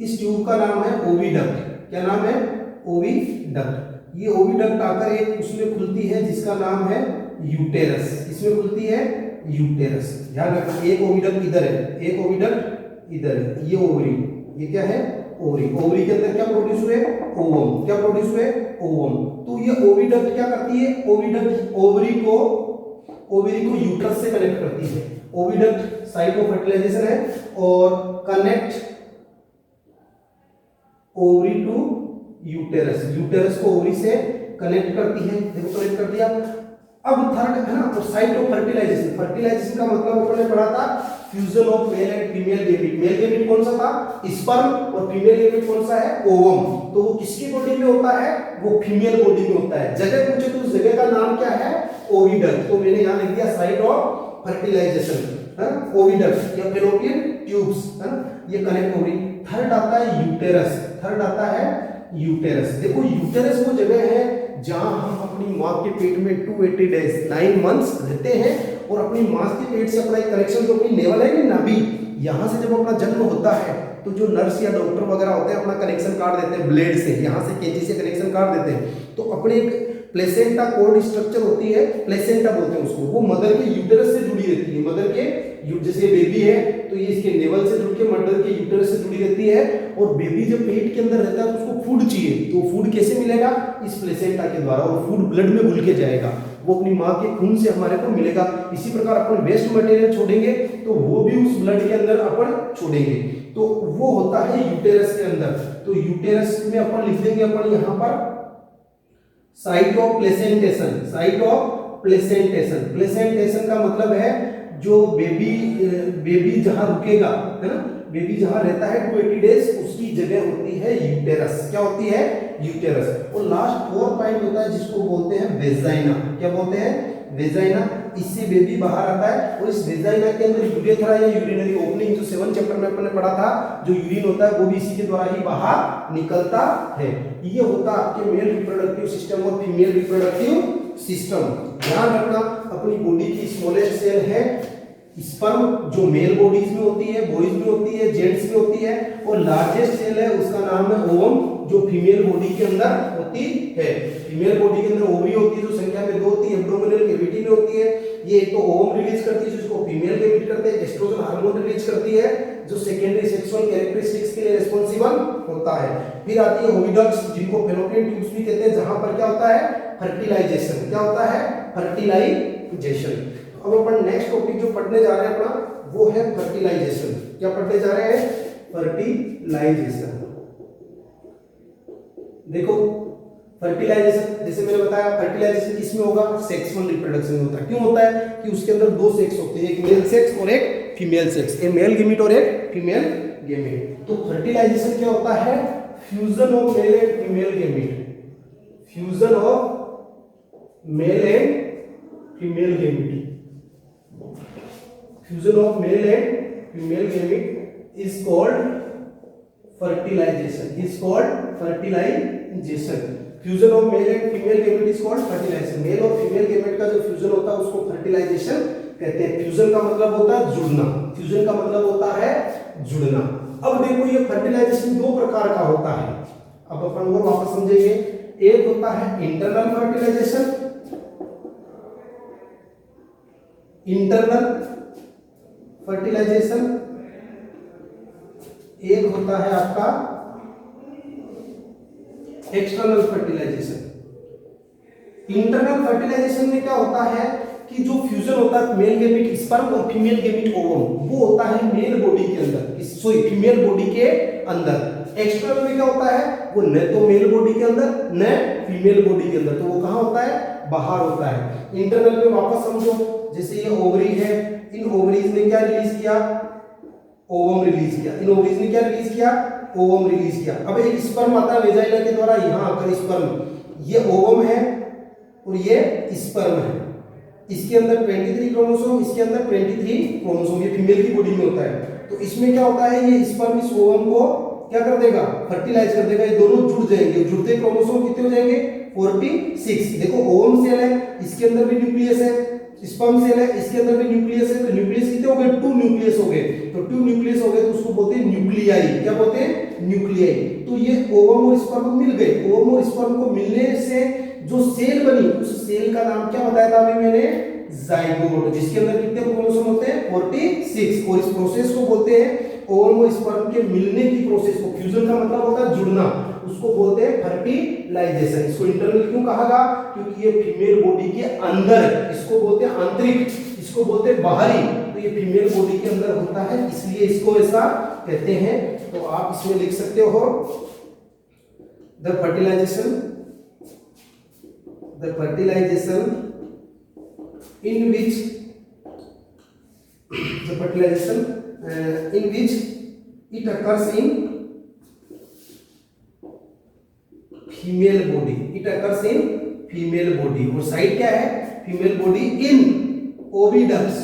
इस ट्यूब का नाम है ओविडक्ट। क्या नाम है? ओविडक्ट। ये ओविडक्ट आकर एक उसमें खुलती है जिसका नाम है यूटेरस। इसमें खुलती है यूटेरस। ध्यान रखना, एक ओविडक्ट इधर है, एक ओविडक्ट इधर है। ये ओवरी, ये क्या है? ओवरी, ओवरी के अंदर क्या प्रोड्यूस हुए, ओवम, क्या प्रोड्यूस हुए, ओवम। तो ये ओविडक्ट क्या करती है, ओविडक्ट ओवरी को यूट्रस से कनेक्ट करती है। ओविडक्ट साइट ऑफ फर्टिलाइजेशन है और connect ovary to uterus, uterus को ओवरी से कनेक्ट करती है। देखो कनेक्ट कर दिया। अब थर्ड है ना, तो साइट ऑफ फर्टिलाइजेशन, फर्टिलाइजेशन का मतलब अपन ने पढ़ा था fusion of male and female gamete. Male gamete कौन सा था, स्पर्म, और फीमेल गेमीट कौन सा है, ओवम। तो वो किसकी बॉडी में होता है, वो फीमेल बॉडी में होता है। जगह पूछे तो उस जगह का नाम क्या है, ओविडक्ट। तो मैंने यहाँ लिख दिया साइट ऑफ फर्टिलाइजेशन, ओविडक्ट या फैलोपियन ट्यूब्स, है ना, ये कनेक्ट हो रही। थर्ड आता है यूटेरस, थर्ड आता है यूटेरस। देखो यूटेरस वो जगह है जहां हम अपनी मां के पेट में 280 डेज 9 मंथ्स रहते हैं और अपनी मां के पेट से अपना एक कनेक्शन जो अपनी नेवल है कि नाभि, यहां से जब अपना जन्म होता है तो जो नर्स या डॉक्टर वगैरह होते हैं अपना कनेक्शन काट देते हैं ब्लेड से, यहां से कैंची से कनेक्शन काट देते हैं। तो अपने एक प्लेसेंटा कोड स्ट्रक्चर होती है, प्लेसेंटा बोलते हैं उसको, वो मदर के यूटेरस से जुड़ी रहती है। मदर के जैसे बेबी है तो ये इसके नेवल से जुड़ के मदर के यूटेरस से जुड़ी रहती है। और बेबी जब पेट के अंदर रहता है तो उसको फूड चाहिए, तो फूड कैसे मिलेगा, इस प्लेसेंटा के द्वारा, और फूड ब्लड में घुल के जाएगा, वो अपनी माँ के खून से हमारे को मिलेगा। इसी प्रकार अपन वेस्ट मटेरियल छोड़ेंगे तो वो भी उस ब्लड के अंदर अपन छोड़ेंगे, तो वो होता है यूटेरस के अंदर। तो यूटेरस में अपन लिख देंगे अपन यहाँ पर site of placentation, site of placentation. Placentation का मतलब है जो बेबी जहां रुकेगा, है ना, बेबी जहां रहता है 280 डेज, उसकी जगह होती है यूटेरस। क्या होती है, यूटेरस। और लास्ट 4 पॉइंट होता है जिसको बोलते हैं वेजाइना। क्या बोलते हैं, वेजाइना। इससे बेबी बाहर आता है और इस वेजाइना के अंदर यूरेथ्रा या यूरिनरी ओपनिंग, जो 7 चैप्टर में अपन ने पढ़ा था, जो यूरिन होता है वो भी इसी के द्वारा ही बाहर निकलता है। ये होता है आपके मेल रिप्रोडक्टिव सिस्टम और फीमेल रिप्रोडक्टिव सिस्टम। ध्यान रखना, अपनी बॉडी की स्मॉलेस्ट सेल है स्पर्म, जो मेल बॉडीज में होती है, बॉयज में होती है, जेंट्स में होती है, और लार्जेस्ट सेल है उसका नाम है ओवम, जो फीमेल बॉडी के अंदर होती है। फीमेल बॉडी के अंदर ओवरी होती है जो संख्या में 2 होती है, एब्डोमिनल कैविटी में होती है। ये एक तो ओवम रिलीज करती है जिसको फीमेल गैमीट करते हैं, एस्ट्रोजन हार्मोन रिलीज करती है जो सेकेंडरी सेक्सुअल कैरेक्टरिस्टिक्स के लिए रिस्पांसिबल होता है। फिर आती है ओविडक्ट्स, जिनको फैलोपियन ट्यूब्स भी कहते हैं, जहां पर क्या होता है, फर्टिलाइजेशन। क्या होता है, फर्टिलाइजेशन। अब अपन नेक्स्ट टॉपिक जो पढ़ने जा रहे हैं अपना वो है फर्टिलाइजेशन। क्या पढ़ने जा रहे हैं, फर्टिलाइजेशन। देखो फर्टिलाइजेशन, जैसे मैंने बताया फर्टिलाइजेशन किसमें होगा, सेक्सुअल रिप्रोडक्शन में होता है। क्यों होता है कि उसके अंदर 2 सेक्स होते हैं, एक मेल सेक्स और एक फीमेल सेक्स, एक मेल गैमीट और एक फीमेल गैमीट। तो फर्टिलाइजेशन क्या होता है, fusion of male and female gamete, fusion of male and female gamete, fusion of male and female gamete is called fertilization, is called fertilization. Fusion of male and female gamete is called fertilization. Male और female gamete का जो fusion होता है उसको fertilisation कहते हैं। Fusion का मतलब होता है जुड़ना, फ्यूजन का मतलब होता है जुड़ना। अब देखो ये फर्टिलाइजेशन 2 प्रकार का होता है, अब अपन और वापस समझेंगे। एक होता है इंटरनल फर्टिलाइजेशन, इंटरनल फर्टिलाइजेशन, एक होता है आपका एक्सटर्नल फर्टिलाइजेशन। इंटरनल फर्टिलाइजेशन में क्या होता है कि जो फ्यूजन होता है मेल गैमीट स्पर्म और फीमेल गैमीट ओवम, वो होता है मेल बॉडी के अंदर, सॉरी फीमेल बॉडी के अंदर। एक्सटर्नल में क्या होता है, वो न तो मेल बॉडी के अंदर न फीमेल बॉडी के अंदर, तो वो कहां होता है, बाहर होता है। इंटरनल में वापस समझो, जैसे ये ओवरी है, इन ओवरीज ने क्या रिलीज किया, ओवम रिलीज किया, इन ओवरीज ने क्या रिलीज किया, ओवम रिलीज किया। अब एक स्पर्म आता है वेजाइना के द्वारा, यहां आकर स्पर्म, ये ओवम है और ये स्पर्म है, इसके अंदर 23 क्रोमोसोम, इसके अंदर 23 क्रोमोसोम, ये फीमेल की बॉडी में होता है। तो इसमें क्या होता है, ये स्पर्म इस ओवम को क्या कर देगा, फर्टिलाइज कर देगा, ये दोनों जुड़ जाएंगे। जुड़ते क्रोमोसोम कितने हो जाएंगे, 46। देखो ओवम सेल है, इसके अंदर भी न्यूक्लियस है, स्पर्म सेल है, इसके अंदर भी न्यूक्लियस है, तो न्यूक्लियस कितने हो गए, 2 न्यूक्लियस हो गए। तो 2 न्यूक्लियस हो गए तो उसको बोलते हैं न्यूक्लियाई। क्या बोलते हैं, न्यूक्लियाई। तो ये ओवम और स्पर्म मिल गए, ओवम और स्पर्म को मिलने से जो सेल बनी, उस सेल का नाम क्या बताया था अभी मैंने, जाइगोट, जिसके अंदर कितने क्रोमोसोम होते हैं, 46। और इस प्रोसेस को बोलते हैं ओवम और स्पर्म के मिलने की प्रोसेस को, फ्यूजन का मतलब होता है जुड़ना, उसको बोलते हैं फर्टिलाइजेशन। इसको इंटरनल क्यों कहा गया? क्योंकि ये फीमेल बॉडी के अंदर, इसको बोलते हैं आंतरिक, इसको बोलते हैं बाहरी, तो ये फीमेल बॉडी के अंदर होता है, इसलिए इसको ऐसा कहते हैं। तो आप इसमें लिख सकते हो the fertilization in which it occurs in female body, और साइड क्या है? फीमेल बॉडी इन ओविडक्ट्स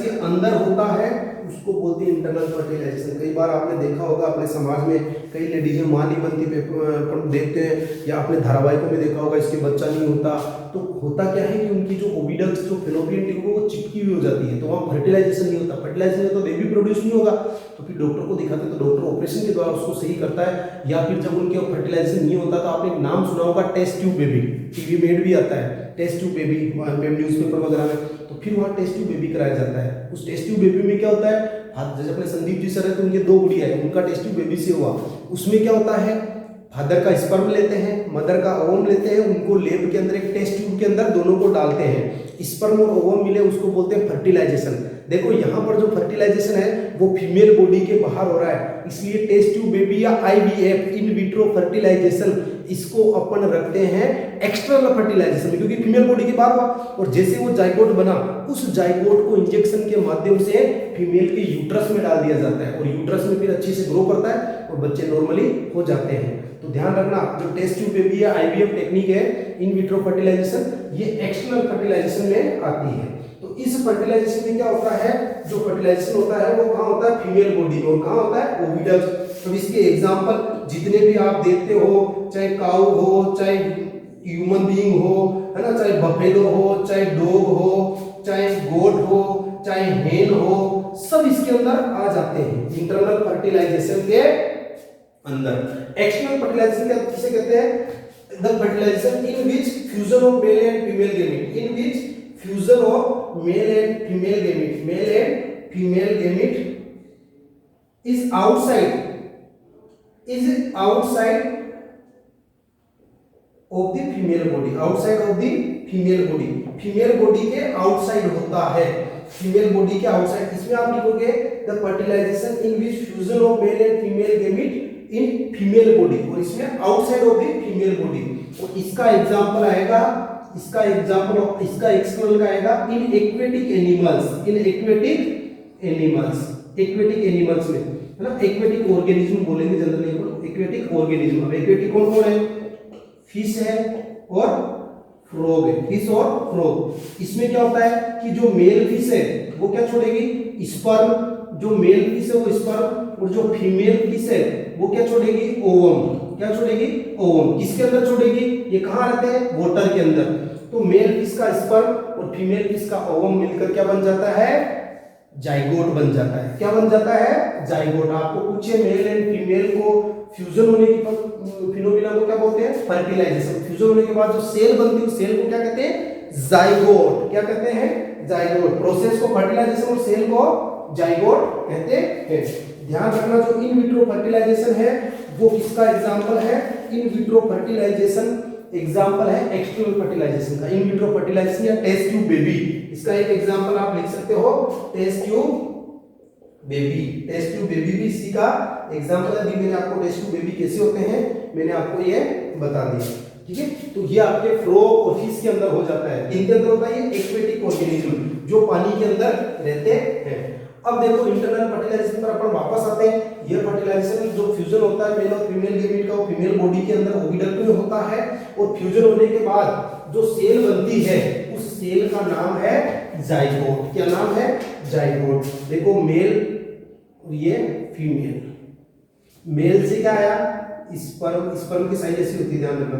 के अंदर होता है, उसको बोलते हैं इंटरनल फर्टिलाइजेशन। कई बार आपने देखा होगा अपने समाज में कई लेडीज मां नहीं बनती, पेपर देखते हैं, या आपने धारावाहिकों में देखा होगा इसके बच्चा नहीं होता। तो होता क्या है कि उनकी जो ओविडक्ट्स, जो फैलोपियन ट्यूब वो चिपकी हुई हो जाती है, तो वहाँ फर्टिलाइजेशन नहीं होता। फर्टिलाइजेशन तो बेबी प्रोड्यूस नहीं होगा, तो फिर डॉक्टर को दिखाते हैं, तो डॉक्टर ऑपरेशन के द्वारा उसको सही करता है। या फिर जब उनके फर्टिलाइजेशन नहीं होता, तो आपने एक नाम सुना होगा टेस्ट ट्यूब बेबी, टीवी में एड भी आता है टेस्ट ट्यूब बेबी, न्यूज़पेपर वगैरह में, तो फिर वहाँ टेस्ट ट्यूब बेबी कराया जाता है। उस टेस्ट ट्यूब बेबी में क्या होता है? जैसे अपने संदीप जी सर है, तो उनके 2 गुड़िया है, उनका टेस्ट ट्यूब बेबी से हुआ, उसमें क्या होता है? फादर का स्पर्म लेते हैं, मदर का ओवम लेते हैं, उनको लेब के अंदर एक टेस्ट ट्यूब के अंदर दोनों को डालते हैं, स्पर्म और ओवम मिले, उसको बोलते हैं फर्टिलाइजेशन। देखो यहाँ पर जो फर्टिलाइजेशन है वो फीमेल बॉडी के बाहर हो रहा है, इसलिए टेस्ट ट्यूब बेबी या IVF, इन विट्रो फर्टिलाइजेशन, इसको अपन रखते हैं एक्सटर्नल फर्टिलाइजेशन, क्योंकि फीमेल बॉडी के बाहर हुआ, और जैसे वो जाइगोट बना, उस जाइगोट को इंजेक्शन के माध्यम से फीमेल के यूट्रस में डाल दिया जाता है, और यूट्रस में फिर अच्छे से ग्रो करता है और बच्चे नॉर्मली हो जाते हैं। तो ध्यान रखना, जो टेस्ट ट्यूब बेबी या IVF टेक्निक है, इन विट्रो फर्टिलाइजेशन, ये एक्सटर्नल फर्टिलाइजेशन में आती है। तो इस फर्टिलाइजेशन में क्या होता है? जो फर्टिलाइजेशन होता है वो कहाँ होता है? फीमेल बॉडी में, और कहाँ होता है? ओविडक्ट। तो इसके एग्जांपल जितने भी आप देखते हो, चाहे काऊ हो, चाहे ह्यूमन बीइंग हो, है ना, चाहे बफेलो हो, चाहे डॉग हो, चाहे गोट हो, चाहे हेन हो, सब इसके अंदर आ जाते हैं इंटरनल फर्टिलाइजेशन के अंदर। एक्सटर्नल फर्टिलाइजेशन किसे कहते हैं? The fertilization in which fusion of male and female gamete, fusion of male and female gamete is outside of the female body, female body के आउटसाइड होता है, फीमेल बॉडी के outside. इसमें आप लिखोगे the fertilization in which fusion of male and female gamete in female body, और इसमें outside of the female body. और इसका एग्जांपल आएगा, इसका एक्सटर्नल का आएगा इन एक्वेटिक एनिमल्स में, है ना, एक्वेटिक ऑर्गेनिज्म बोलेंगे जनरली, एक्वेटिक ऑर्गेनिज्म। अब एक्वेटिक कौन कौन है? फिश है और फ्रॉग है, फिश और फ्रॉग। इसमें क्या होता है कि जो मेल फिश है वो क्या छोड़ेगी? स्पर्म। जो मेल फिश है वो स्पर्म, और जो फीमेल फिश है वो क्या छोड़ेगी? ओवम। क्या छोड़ेगी? ओवम। किसके अंदर छोड़ेगी? ये कहाँ रहते हैं? वाटर के अंदर। तो मेल फिश का स्पर्म और फीमेल फिश का ओवम मिलकर क्या बन जाता है? जाइगोट बन जाता है। क्या बन जाता है? जाइगोट। आपको पूछे मेल एंड फीमेल को फ्यूजन होने की फिनोमिना को क्या बोलते हैं? फर्टिलाइजेशन। फ्यूजन होने के बाद जो सेल बनती है उस सेल को क्या कहते हैं? जाइगोट। क्या कहते हैं? जाइगोट। प्रोसेस को फर्टिलाइजेशन और सेल को जाइगोट कहते हैं। ध्यान रखना, जो इन विट्रो फर्टिलाइजेशन है वो किसका एग्जांपल है? इन विट्रो फर्टिलाइजेशन एग्जांपल है एक्सटर्नल फर्टिलाइजेशन का। इन विट्रो फर्टिलाइजेशन या टेस्ट ट्यूब बेबी, इसका एक एग्जांपल आप लिख सकते हो, test tube baby. Test tube baby भी इसी का एग्जांपल है। मैंने आपको टेस्ट ट्यूब बेबी कैसे होते हैं मैंने आपको ये बता दिया, ठीक है। तो ये आपके फ्रॉग और फिश के अंदर हो जाता है। इनके अंदर होता है ये एक्वेटिक ऑर्गेनिज्म जो पानी के अंदर रहते हैं। अब देखो इंटरनल फर्टिलाइजेशन पर अपन वापस आते हैं। ये फर्टिलाइजेशन जो फ्यूजन होता है मेल और फीमेल गेमीट का, वो फीमेल बॉडी के अंदर ओविडक्ट में होता है, और फ्यूजन होने के बाद जो सेल बनती है उस सेल का नाम है जाइगोट। क्या नाम है? जाइगोट। देखो मेल और ये फीमेल। मेल से क्या आया? स्पर्म। स्पर्म की साइज ऐसी होती है, ध्यान रखना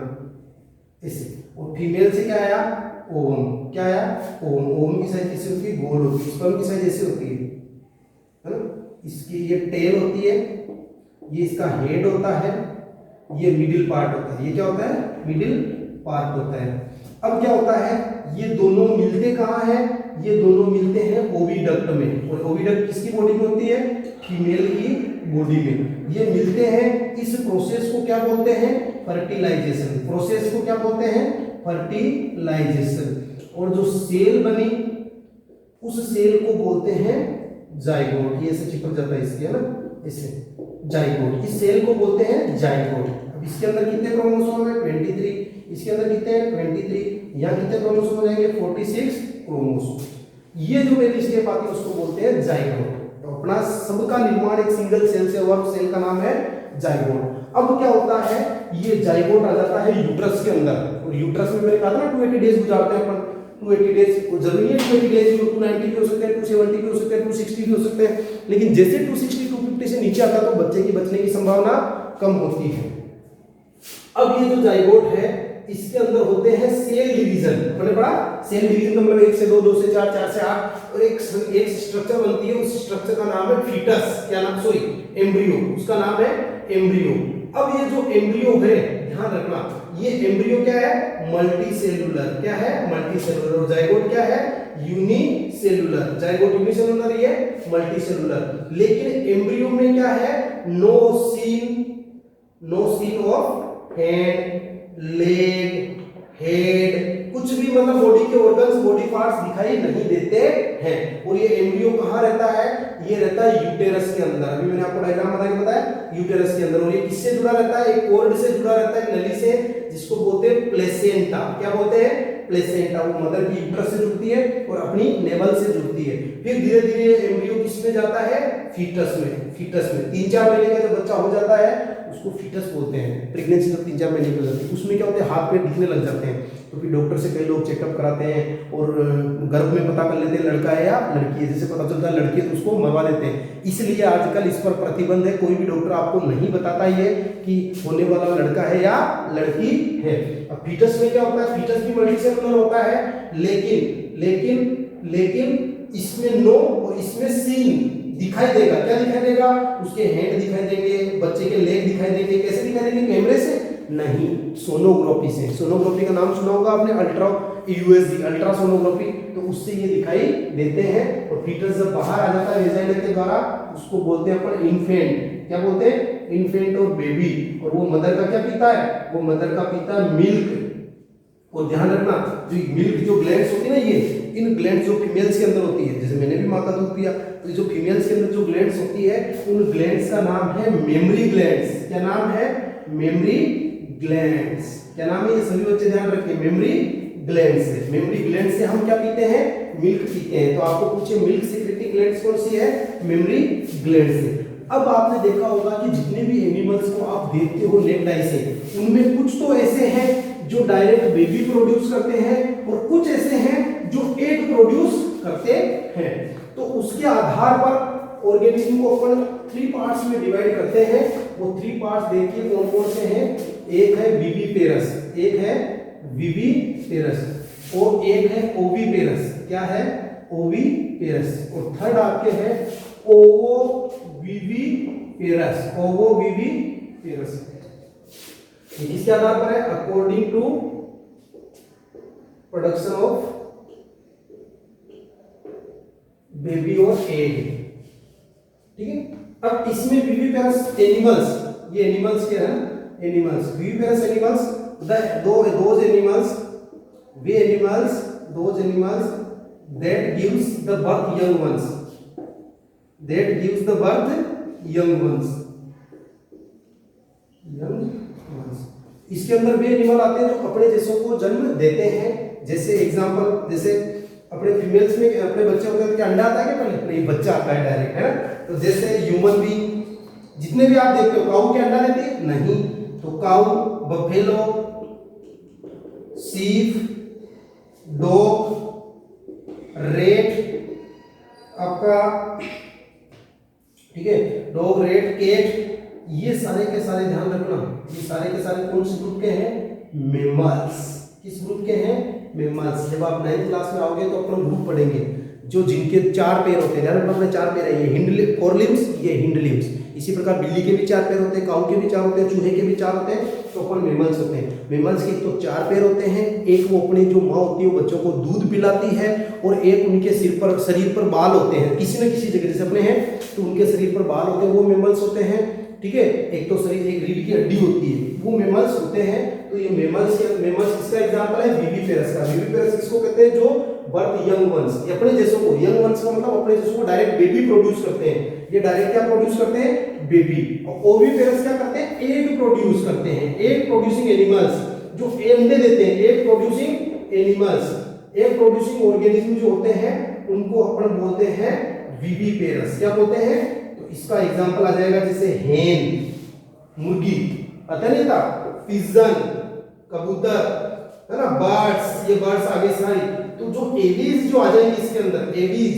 ऐसे। और फीमेल से क्या आया? ओवम। क्या आया? ओवम। ओवम की साइज कैसी होती है? गोल होती है। स्पर्म की साइज ऐसी होती है ना। इसकी ये टेल होती है, ये इसका हेड होता है, ये मिडिल पार्ट होता है। ये क्या होता है? मिडिल पार्ट होता है। अब क्या होता है? ये दोनों मिलते कहाँ हैं? ये दोनों मिलते हैं ओविडक्ट में, और ओविडक्ट किसकी बॉडी में होती है? फीमेल की बॉडी में। ये मिलते हैं, इस प्रोसेस को क्या बोलते हैं? फर्टिलाइजेशन। प्रोसेस को क्या बोलते हैं? फर्टिलाइजेशन। और जो सेल बनी उस सेल को बोलते हैं जाइगोट। ये ऐसे चिपक जाता है इसके, है ना, इससे जाइगोट। इस सेल को बोलते हैं जाइगोट। अब इसके अंदर कितने क्रोमोसोम है? 23। इसके अंदर कितने हैं? 23। यहाँ कितने क्रोमोसोम हो जाएंगे? 46 क्रोमोसोम। ये जो मेरी स्टेप आती है उसको बोलते हैं जाइगोट। तो अपना सबका निर्माण एक सिंगल सेल से हुआ, सेल का नाम है जाइगोट। अब क्या होता है? ये जाइगोट आ जाता है यूट्रस के अंदर, और यूट्रस में मैंने कहा था ना 280 डेज गुजारते हैं अपन। 280 डेज जरूरी है, 280 डेज 290 भी हो सकते हैं, 270 भी हो सकते हैं, 260 भी हो सकते हैं, लेकिन जैसे 260 250 से नीचे आता है तो बच्चे की बचने की संभावना कम होती है। अब ये जो जाइगोट है इसके अंदर होते हैं सेल डिवीजन। मैंने पढ़ा सेल डिवीजन का मतलब 1 से 2, 2 से 4, 4 से 8, और एक स्ट्रक्चर बनती है। उस स्ट्रक्चर का नाम है फीटस। क्या नाम? Sorry, embryo. उसका नाम है एम्ब्रियो। अब ये जो एम्ब्रियो है, ध्यान रखना, ये एम्ब्रियो क्या है? मल्टीसेलुलर। क्या है? मल्टीसेलुलर। और जाइगोट क्या है? यूनिसेलुलर। जाइगोट यूनिसेलुलर, ये मल्टीसेलुलर। लेकिन एम्ब्रियो में क्या है? No scene of hand, leg, head, कुछ भी मतलब बॉडी के ऑर्गन्स, बॉडी पार्ट्स दिखाई नहीं देते हैं। और ये एम्ब्रियो कहाँ रहता है? ये रहता है यूटेरस के अंदर। अभी मैंने आपको डायग्राम बता के बताया, यूटेरस के अंदर। और ये किससे जुड़ा रहता है? एक कॉर्ड से जुड़ा रहता है, एक नली से, जिसको बोलते हैं प्लेसेंटा। क्या बोलते हैं? प्लेसेंटा। वो मदर की यूट्रस से जुड़ती है और अपनी नेवल से जुड़ती है। फिर धीरे धीरे एम्ब्रियो किस में जाता है? फीटस में। फीटस में 3-4 महीने का जब बच्चा हो जाता है उसको फीटस बोलते हैं। प्रेगनेंसी जब 3-4 महीने की हो जाती है, उसमें क्या होता है? हाथ पैर दिखने लग जाते हैं। तो फिर डॉक्टर से कई लोग चेकअप कराते हैं और गर्भ में पता कर लेते हैं लड़का है या लड़की है। जैसे पता चलता है लड़की है तो उसको मरवा देते हैं। इसलिए आजकल इस पर प्रतिबंध है। कोई भी डॉक्टर आपको नहीं बताता ये कि होने वाला लड़का है या लड़की है। अब फीटस में क्या होता है? फीटस भी मल्टीसेलुलर होता है, लेकिन इसमें नो और इसमें सीन दिखाई देगा। क्या दिखाई देगा? उसके हैंड दिखाई देंगे, बच्चे के लेग दिखाई देंगे। कैसे दिखाई देंगे? कैमरे से नहीं, सोनोग्राफी से। सोनोग्राफी का नाम सुना होगा आपने, यूएसजी, अल्ट्रासोनोग्राफी। तो उससे ये दिखाई देते हैं। और फीटस जब बाहर आ जाता है वेजाइना के द्वारा, उसको बोलते हैं अपन इन्फेंट। क्या बोलते हैं? इन्फेंट और बेबी। और वो मदर का क्या पीता है? वो मदर का पीता है मिल्क। और ध्यान रखना, जो मिल्क जो ग्लैंड्स होती है ना, ये इन ग्लैंड्स जो फीमेल्स के अंदर होती है, जैसे मैंने भी माँ का दूध पिया, तो जो फीमेल्स के अंदर जो ग्लैंड्स होती है, उन ग्लैंड्स का नाम है मेमरी ग्लैंड्स। क्या नाम है? Mammary glands. क्या नाम है? ये सभी बच्चे ध्यान रखिए, मेमरी ग्लैंड से। मेमरी ग्लैंड से हम क्या पीते हैं? मिल्क पीते हैं। तो आपको पूछे मिल्क सेक्रेटरी ग्लैंड्स कौन सी है? मेमरी ग्लैंड से। अब आपने देखा होगा कि जितने भी एनिमल्स को आप देखते हो नेक्ड आई से, उनमें कुछ तो ऐसे हैं जो डायरेक्ट बेबी प्रोड्यूस करते हैं और कुछ ऐसे हैं जो एग प्रोड्यूस करते हैं। तो उसके आधार पर ऑर्गेनिज्म को अपन 3 पार्ट्स में डिवाइड करते हैं। वो 3 पार्ट्स देखिए कौन कौन से हैं। एक है विविपेरस, एक है विविपेरस और एक है ओविपेरस। क्या है? ओविपेरस। और थर्ड आपके है ओवोविविपेरस। ओवोविविपेरस किसके आधार पर है? According to production of baby और एग। ठीक है। अब इसमें विविपेरस एनिमल्स, ये एनिमल्स क्या है? Animals, viviparous animals, those animals that gives the birth young ones, इसके अंदर वे एनिमल आते हैं जो अपने जैसों को जन्म देते हैं। जैसे एग्जांपल, जैसे अपने फीमेल्स में अपने बच्चे होते हैं तो क्या अंडा आता है? क्या पहले नहीं, बच्चा आता है डायरेक्ट, है ना। तो जैसे ह्यूमन बीइंग जितने भी आप देखते हो, काऊ क्या अंडा देती है? नहीं। तो काऊ, बफेलो, सीप, डॉग, रेट आपका, ठीक है, डॉग, रेट, केट, ये सारे के सारे ध्यान रखना, ये सारे के सारे कौन से ग्रुप के हैं? मेमल्स। किस ग्रुप के हैं? मेमल्स। जब आप 9th क्लास में आओगे तो अपन ग्रुप पढ़ेंगे जो जिनके 4 पैर होते हैं। ध्यान रखना, अपने 4 पैर है, ये हिंड फोर लिम्स, ये हिंड लिम्स। इसी प्रकार बिल्ली के भी 4 पैर होते हैं, काऊ के भी 4 होते हैं, चूहे के भी 4 होते हैं, तो अपन मेमल्स होते हैं। मेमल्स के तो 4 पैर होते हैं, एक वो अपनी जो माँ होती है वो बच्चों को दूध पिलाती है, और एक उनके शरीर पर बाल होते हैं किसी न किसी जगह, जैसे अपने हैं तो उनके शरीर पर बाल होते हैं, वो मेमल्स होते हैं। ठीक है, एक तो शरीर, एक रीढ़ की हड्डी होती है, वो मेमल्स होते हैं। तो ये मेमल्स इसका एग्जांपल है विविपेरस का। विविपेरस किसको कहते हैं? जो बर्थ यंग वंस, ये अपने जैसों को, यंग वंस का मतलब अपने जैसों को डायरेक्ट बेबी प्रोड्यूस करते हैं। ये डायरेक्ट क्या प्रोड्यूस करते हैं? बेबी। और ओविपेरस क्या करते हैं? एग प्रोड्यूस करते हैं। एग प्रोड्यूसिंग एनिमल्स जो अंडे देते हैं, egg producing animals, egg producing organism जो होते हैं उनको अपन बोलते हैं विविपेरस। क्या बोलते हैं? तो इसका एग्जांपल आ जाएगा जैसे हेन, मुर्गी, पता नहीं था, पिजन, कबूतर, है ना, बर्ड्स, ये बर्ड्स आगे सारी। तो जो एवीज जो आ जाएंगे इसके अंदर, एवीज,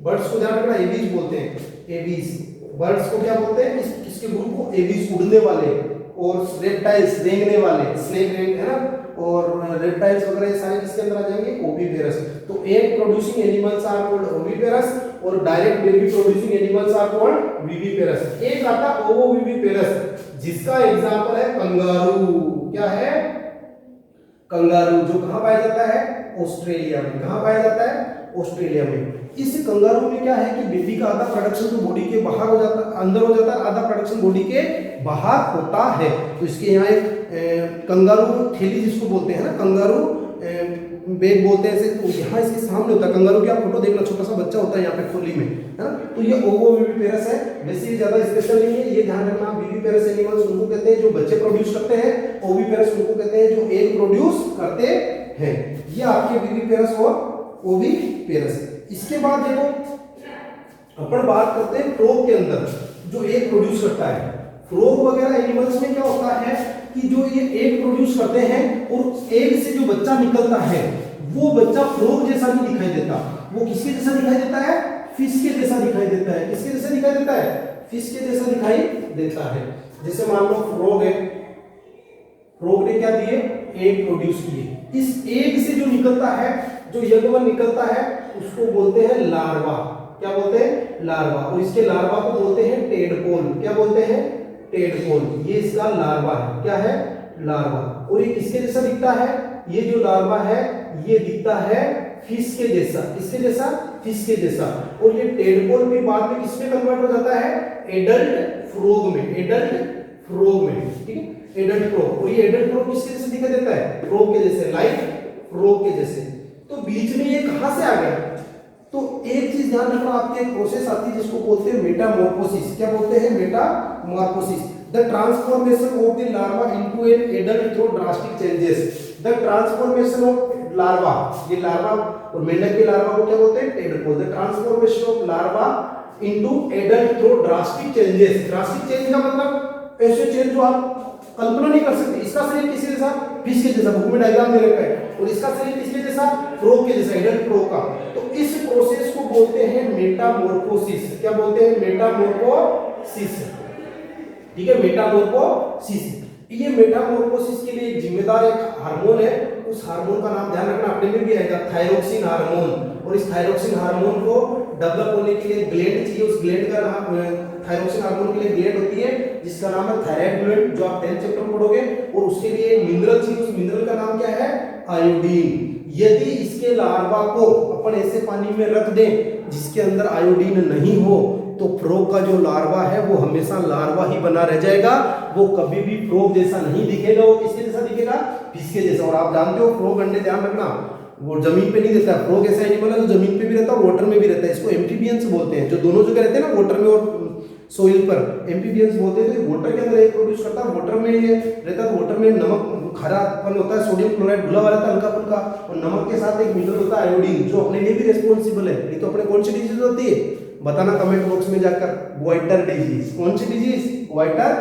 बर्ड्स को ध्यान रखना, एवीज बोलते हैं। एवीज बर्ड्स को क्या बोलते हैं? इसके ग्रुप को एवीज, उड़ने वाले, और रेप्टाइल्स, रेंगने वाले, स्नेक रेंग, है ना, और रेप्टाइल्स वगैरह सारे किसके अंदर आ जाएंगे? ओविपेरस। तो egg producing animals are called oviparous, और direct baby producing animals are called viviparous. एक आता ओविविपेरस, जिसका एग्जांपल है कंगारू। क्या है? कंगारू, जो कहां पाया जाता है? ऑस्ट्रेलिया में। कहां पाया जाता है? ऑस्ट्रेलिया में। इस कंगारू में क्या है कि बेबी का आधा प्रोडक्शन तो बॉडी के बाहर हो जाता है, अंदर हो जाता है, आधा प्रोडक्शन बॉडी के बाहर होता है। तो इसके यहाँ एक कंगारू थैली जिसको बोलते हैं ना, कंगारू बैग बोलते हैं ऐसे, तो यहाँ इसके सामने होता है कंगारू की। आप फोटो देखना, छोटा सा बच्चा होता है यहाँ पे खोली में, है ना। तो ये ओविविपेरस है। वैसे ये ज्यादा स्पेशल नहीं है, ये ध्यान रखना। विविपेरस एनिमल्स उनको कहते हैं जो बच्चे प्रोड्यूस करते हैं, ओविपेरस उनको कहते हैं जो एग प्रोड्यूस करते हैं। ये आपके विविपेरस और ओविपेरस। इसके बाद देखो अपन बात करते हैं फ्रॉग के अंदर जो एग प्रोड्यूस करता है। फ्रॉग वगैरह एनिमल्स में क्या होता है कि जो ये एग प्रोड्यूस करते हैं, और एग से जो बच्चा निकलता है वो बच्चा फ्रॉग जैसा नहीं दिखाई देता। वो किसके जैसा दिखाई देता है? फिश के जैसा दिखाई देता है। किसके जैसा दिखाई देता है? फिश के जैसा दिखाई देता है। जैसे मान लो फ्रॉग है, फ्रॉग ने क्या दिए? एग प्रोड्यूस किए। इस एग से जो निकलता है, जो यंग वन निकलता है, उसको बोलते हैं लार्वा। क्या बोलते हैं? लार्वा। और इसके लार्वा को बोलते हैं टेडपोल। क्या बोलते हैं? टेडपोल। ये इसका लार्वा है। क्या है? लार्वा। और ये किसके जैसा दिखता है? ये जो लार्वा है ये दिखता है फिश के जैसा। किसके जैसा? फिश के जैसा। और ये टेडपोल भी बाद में किसमें कन्वर्ट हो जाता है? एडल्ट फ्रॉग में। एडल्ट फ्रॉग में, ठीक है, एडल्ट फ्रॉग। और ये एडल्ट फ्रॉग किसके जैसे दिखाई देता है? फ्रॉग के जैसे, लाइक फ्रॉग के जैसे। तो बीच में ये कहां से आ गया? तो एक चीज ध्यान रखना, आपके एक प्रोसेस आती है जिसको बोलते हैं मेटामॉर्फोसिस। क्या बोलते हैं? Metamorphosis. The transformation of the larva into an adult through drastic changes. The transformation of larva, ये लार्वा और मेंढक के लार्वा को क्या बोलते हैं? Tadpole. The transformation of larva into adult through drastic changes. Drastic change का मतलब ऐसे चेंज जो आप कल्पना नहीं कर सकते। इसका शरीर किसके जैसा? फिश के जैसा, बुक में डायग्राम दे रखा है। और इसका शरीर किसके जैसा? फ्रॉग के जैसा, एडल्ट फ्रॉग का। तो इस प्रोसेस को बोलते हैं मेटामॉर्फोसिस। क्या बोलते हैं? मेटामॉर्फोसिस। ठीक है, मेटामॉर्फोसिस। ये मेटामॉर्फोसिस के लिए एक जिम्मेदार एक हार्मोन है। उस हार्मोन का नाम ध्यान रखना, अपने में भी आएगा, थायरोक्सिन हार्मोन। और इस थायरोक्सिन हार्मोन को डेवलप होने के लिए ग्लैंड चाहिए। उस ग्लैंड का नाम, थायरोक्सिन हार्मोन के लिए ग्लैंड होती है जिसका नाम है थायराइड ग्लैंड, जो आप 10th चैप्टर में पढ़ोगे। और उसके लिए एक मिनरल चाहिए, उस मिनरल का नाम क्या है? आयोडीन। यदि इसके लार्वा को अपन ऐसे पानी में रख दें जिसके अंदर आयोडीन नहीं हो, तो फ्रॉग का जो लार्वा है वो हमेशा लार्वा ही बना रह जाएगा। वो कभी भी फ्रॉग जैसा नहीं दिखेगा। वो किसके जैसा दिखेगा? फिश के जैसा। और आप जानते हो फ्रॉग अंडे, ध्यान रखना, वो जमीन पे नहीं रहता। फ्रॉग ऐसा एनिमल है जो जमीन पे भी रहता है और वाटर में भी रहता है। इसको एम्फीबियंस बोलते हैं, जो दोनों जगह रहते हैं ना, वाटर में और सोइल पर, एम्फीबियंस बोलते हैं। तो वाटर के अंदर एक प्रोड्यूस करता है, वाटर में ये रहता है। तो वाटर में नमक खारापन होता है, सोडियम क्लोराइड घुला हुआ रहता है हल्का फुल्का, और नमक के साथ एक मिनरल होता है आयोडीन, जो अपने लिए भी रिस्पॉन्सिबल है। नहीं तो अपने कौन सी डिजीज होती है? बताना कमेंट बॉक्स में जाकर। वाइटर डिजीज। कौन सी डिजीज? वाइटर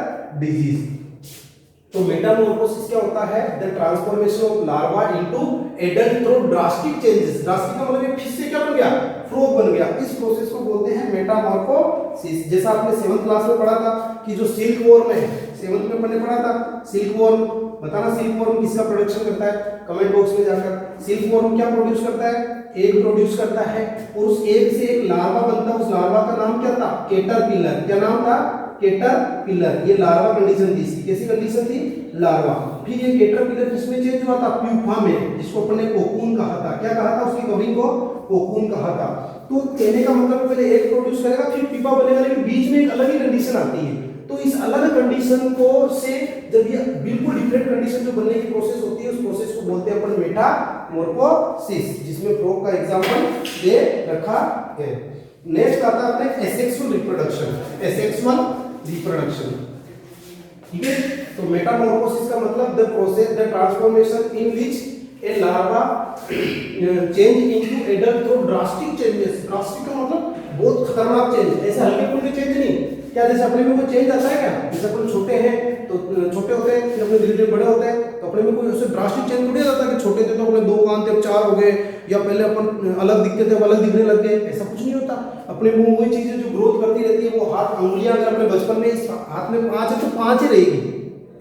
डिजीज। तो मेटामॉर्फोसिस क्या होता है? The transformation of larva into adult through drastic changes. Drastic का मतलब ये फिश से क्या बन गया? फ्रॉग बन गया। इस प्रोसेस को बोलते हैं मेटामॉर्फोसिस। जैसा आपने 7th क्लास में पढ़ा था कि जो सिल्क वॉर्म है, 7th में हमने पढ़ा था सिल्क वॉर्म। बताना सिल्क वॉर्म किसका प्रोडक्शन करता है? कमेंट बॉक्स में जाकर। सिल्क वॉर्म क्या प्रोड्यूस करता है? एग प्रोड्यूस करता है। और उस एग से एक लार्वा बनता है। उस लार्वा का नाम क्या था? कैटरपिलर। क्या नाम था? कैटरपिलर, ये लार्वा कंडीशन थी इसकी। कैसी कंडीशन थी? लार्वा। फिर ये कैटरपिलर किसमें चेंज हुआ था? प्यूपा में, जिसको अपन ने कोकून कहा था। क्या कहा था? उसकी कवरिंग को कोकून कहा था। तो कहने का मतलब पहले एक प्रोड्यूस करेगा फिर प्यूपा बनेगा, लेकिन बीच में एक अलग ही कंडीशन आती है। तो इस अलग कंडीशन को से जब ये बिल्कुल डिफरेंट कंडीशन जो बनने की प्रोसेस होती है, उस प्रोसेस को बोलते हैं अपन मेटामॉर्फोसिस, जिसमें फ्रॉग का एग्जांपल दे रखा है। नेक्स्ट आता है अपने एसेक्सुअल रिप्रोडक्शन। एसेक्सुअल रिप्रोडक्शन, ठीक है। तो मेटामॉर्फोसिस का मतलब the process, the transformation in which A larva change into adult through drastic changes. Drastic का मतलब बहुत खतरनाक चेंज, ऐसे हल्के फुल्के चेंज नहीं। क्या जैसे अपने में कोई चेंज आता है क्या? जैसे अपन छोटे हैं तो छोटे होते हैं, फिर अपने धीरे धीरे बड़े होते हैं, तो अपने में कोई उससे ड्रास्टिक चेंज थोड़ी आता है कि छोटे थे तो अपने 2 कान थे अब 4 हो गए, या पहले अपन अलग दिखते थे अब अलग दिखने लग गए। ऐसा कुछ नहीं होता। अपने मुंह वही चीजें जो ग्रोथ करती रहती है। वो हाथ, अंगुलियां अगर अपने बचपन में इस हाथ में 5 है तो 5 ही रहेगी।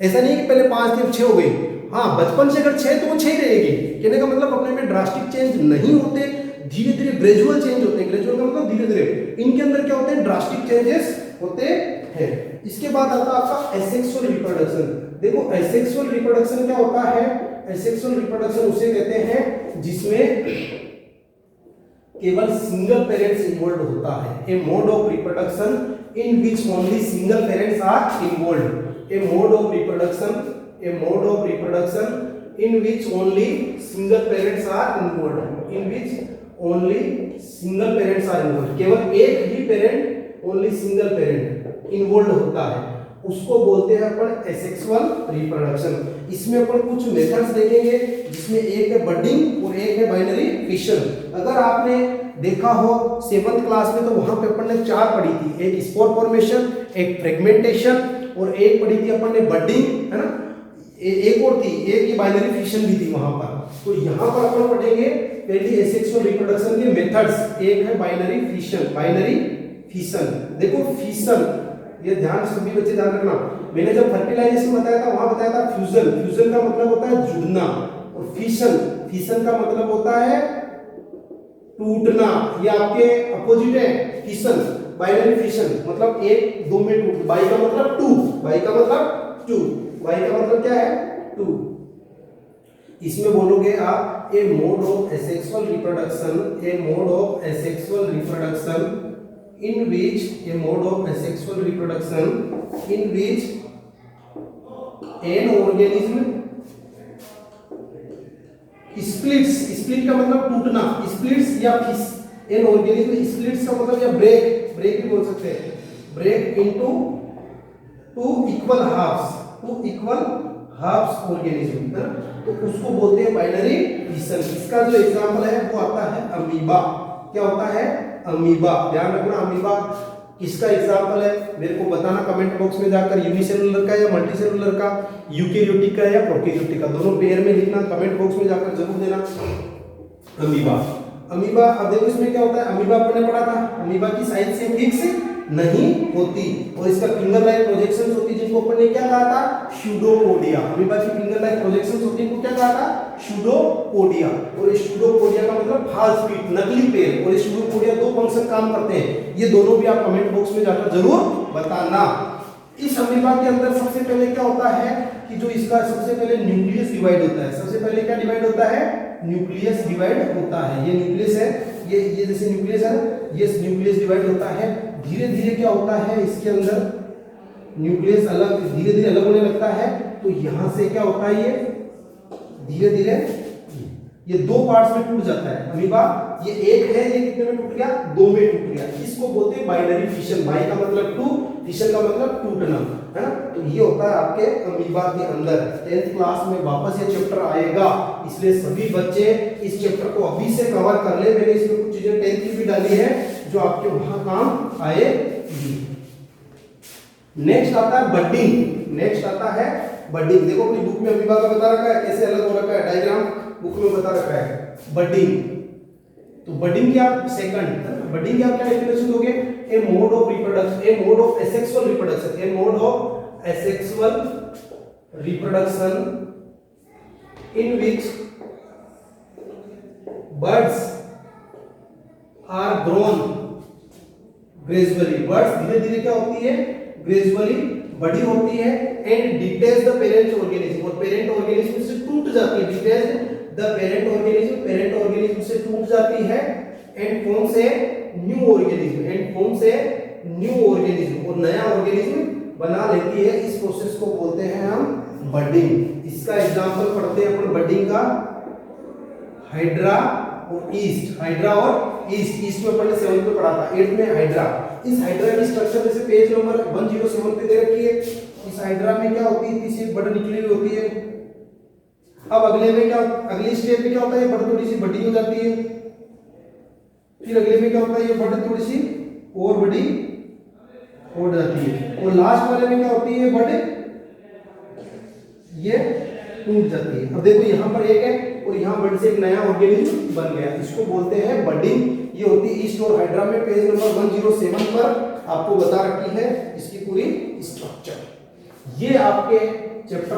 ऐसा नहीं है कि पहले 5 थी अब 6 हो गई। हाँ, बचपन से अगर 6 तो वो 6 रहेगी। कहने का मतलब अपने में ड्रास्टिक चेंज नहीं होते, धीरे धीरे ग्रेजुअल चेंज होते हैं। ग्रेजुअल का मतलब धीरे धीरे। इनके अंदर क्या होते हैं? ड्रास्टिक चेंजेस होते हैं। इसके बाद आता है आपका एसेक्सुअल रिप्रोडक्शन। देखो एसेक्सुअल रिप्रोडक्शन क्या होता है? एसेक्सुअल रिप्रोडक्शन उसे कहते हैं जिसमें केवल सिंगल पेरेंट्स इन्वॉल्व होता है। A mode of reproduction in which only single parents are involve. A mode of reproduction, a mode of reproduction in which only single parents are involved, in which only single parents are involved। केवल एक ही parent, only single parent involve होता है, उसको बोलते हैं अपन asexual reproduction. इसमें अपन कुछ मेथड्स देखेंगे, जिसमें एक है बडिंग और एक है बाइनरी फिशन। अगर आपने देखा हो 7th क्लास में तो वहां पे अपन ने 4 पढ़ी थी, एक स्पोर फॉर्मेशन, एक फ्रेगमेंटेशन और एक पढ़ी थी अपन ने बडिंग, है ना। एक और थी, एक ये बाइनरी फिशन भी थी वहां पर। तो यहां पर अपन पढ़ेंगे पहली एसेक्सुअल रिप्रोडक्शन के मेथड्स। एक है बाइनरी फिशन। बाइनरी फिशन, देखो फिशन, ये ध्यान सभी बच्चे ध्यान रखना। मैंने जब फर्टिलाइजेशन बताया था वहां बताया था फ्यूजन। फ्यूजन का मतलब होता है जुड़ना, और फिशन, फिशन का मतलब होता है टूटना। ये आपके अपोजिट है फिशन। बाइनरी फिशन मतलब 1 2 में टूट, बाई का मतलब 2, बाई का मतलब 2, y का मतलब क्या है? 2। इसमें बोलोगे आप a mode of asexual reproduction, a mode of asexual reproduction in which, a mode of asexual reproduction in which an organism splits. Split का मतलब टूटना, स्प्लिट्स या फिश। एन ऑर्गेनिज्म स्प्लिट्स का मतलब या ब्रेक, ब्रेक भी बोल सकते हैं, break into 2 equal halves, 2 equal halves organism, है ना। तो उसको बोलते हैं बाइनरी फिशन। इसका जो एग्जांपल है वो आता है अमीबा। क्या होता है? अमीबा। ध्यान रखना, अमीबा किसका एग्जांपल है मेरे को बताना कमेंट बॉक्स में जाकर। यूनिसेलुलर का या मल्टीसेलुलर का, यूकेरियोटिक का या प्रोकैरियोटिक का, दोनों पेयर में लिखना, कमेंट बॉक्स में जाकर जरूर देना। Amoeba, amoeba. अब देखो इसमें क्या होता है? अमीबा आपने पढ़ा था, अमीबा की साइज से फिक्स नहीं होती और इसका फिंगर लाइक प्रोजेक्शंस होती, जिनको अपन ने क्या कहा था? स्यूडोपोडिया। अमीबा की फिंगर लाइक प्रोजेक्शंस होती, इनको क्या कहा था? स्यूडोपोडिया। और ये स्यूडोपोडिया का मतलब फाल्स फीट, नकली पैर। और ये स्यूडोपोडिया 2 फंक्शन काम करते हैं, ये दोनों भी आप कमेंट बॉक्स में जाकर जरूर बताना। इस अमीबा के अंदर सबसे पहले क्या होता है कि जो इसका सबसे पहले न्यूक्लियस डिवाइड होता है। सबसे पहले क्या डिवाइड होता है? न्यूक्लियस डिवाइड होता है। ये न्यूक्लियस है, ये जैसे न्यूक्लियस है, ये न्यूक्लियस डिवाइड होता है। धीरे धीरे क्या होता है इसके अंदर? न्यूक्लियस अलग, धीरे धीरे अलग होने लगता है। तो यहां से क्या होता है? ये धीरे धीरे ये 2 पार्ट्स में टूट जाता है अमीबा। ये एक है, ये कितने में टूट गया? 2 में टूट गया। इसको बोलते हैं बाइनरी फिशन। बाई का मतलब 2, फिशन का मतलब टूटना, है ना। तो ये होता है आपके अमीबा के अंदर। 10th क्लास में वापस ये चैप्टर आएगा, इसलिए सभी बच्चे इस चैप्टर को अभी से कवर कर ले। मैंने इसमें कुछ चीजें 10th की भी डाली है जो आपके वहां काम आएगी। नेक्स्ट आता है बडिंग। नेक्स्ट आता है बडिंग। देखो अपनी बुक में अमीबा का बता रखा है, कैसे अलग हो रखा है, डायग्राम बुक में बता रखा है। बडिंग, तो बडिंग की आप सेकंड, बडिंग की आप क्या डेफिनेशन दोगे? A mode of reproduction, a mode of asexual reproduction, a mode of asexual reproduction in which buds are grown gradually. Buds धीरे धीरे क्या होती है? ग्रेजुअली बड़ी होती है and detach the parent organism, और पेरेंट ऑर्गेनिज्म से टूट जाती है, डिटेच द पेरेंट ऑर्गेनिज्म से टूट जाती है and forms a new organism, और नया ऑर्गेनिज्म बना लेती है। इस प्रोसेस को बोलते हैं हम बडिंग। इसका एग्जांपल पढ़ते हैं अपन बडिंग का, हाइड्रा और ईस्ट में अपन ने 7th में पढ़ा था, 8th में हाइड्रा। इस हाइड्रा की स्ट्रक्चर जैसे पेज नंबर 107 पे दे रखी है। इस हाइड्रा में क्या होती है, तीसरी बड निकली हुई होती है। अब अगली स्टेप में क्या होता है, ये बड थोड़ी सी बड़ी हो जाती है, फिर अगले में क्या होता है, ये बड थोड़ी सी और बड़ी हो जाती है, और लास्ट वाले में क्या होती है, बड ये टूट जाती है। अब देखो यहाँ पर एक है और यहाँ बड से एक नया ऑर्गेनिज्म बन गया, इसको बोलते हैं बडिंग। ये होती है ईस्ट और हाइड्रा में। पेज नंबर 107 पर आपको बता रखी है इसकी पूरी स्ट्रक्चर। ये आपके चैप्टर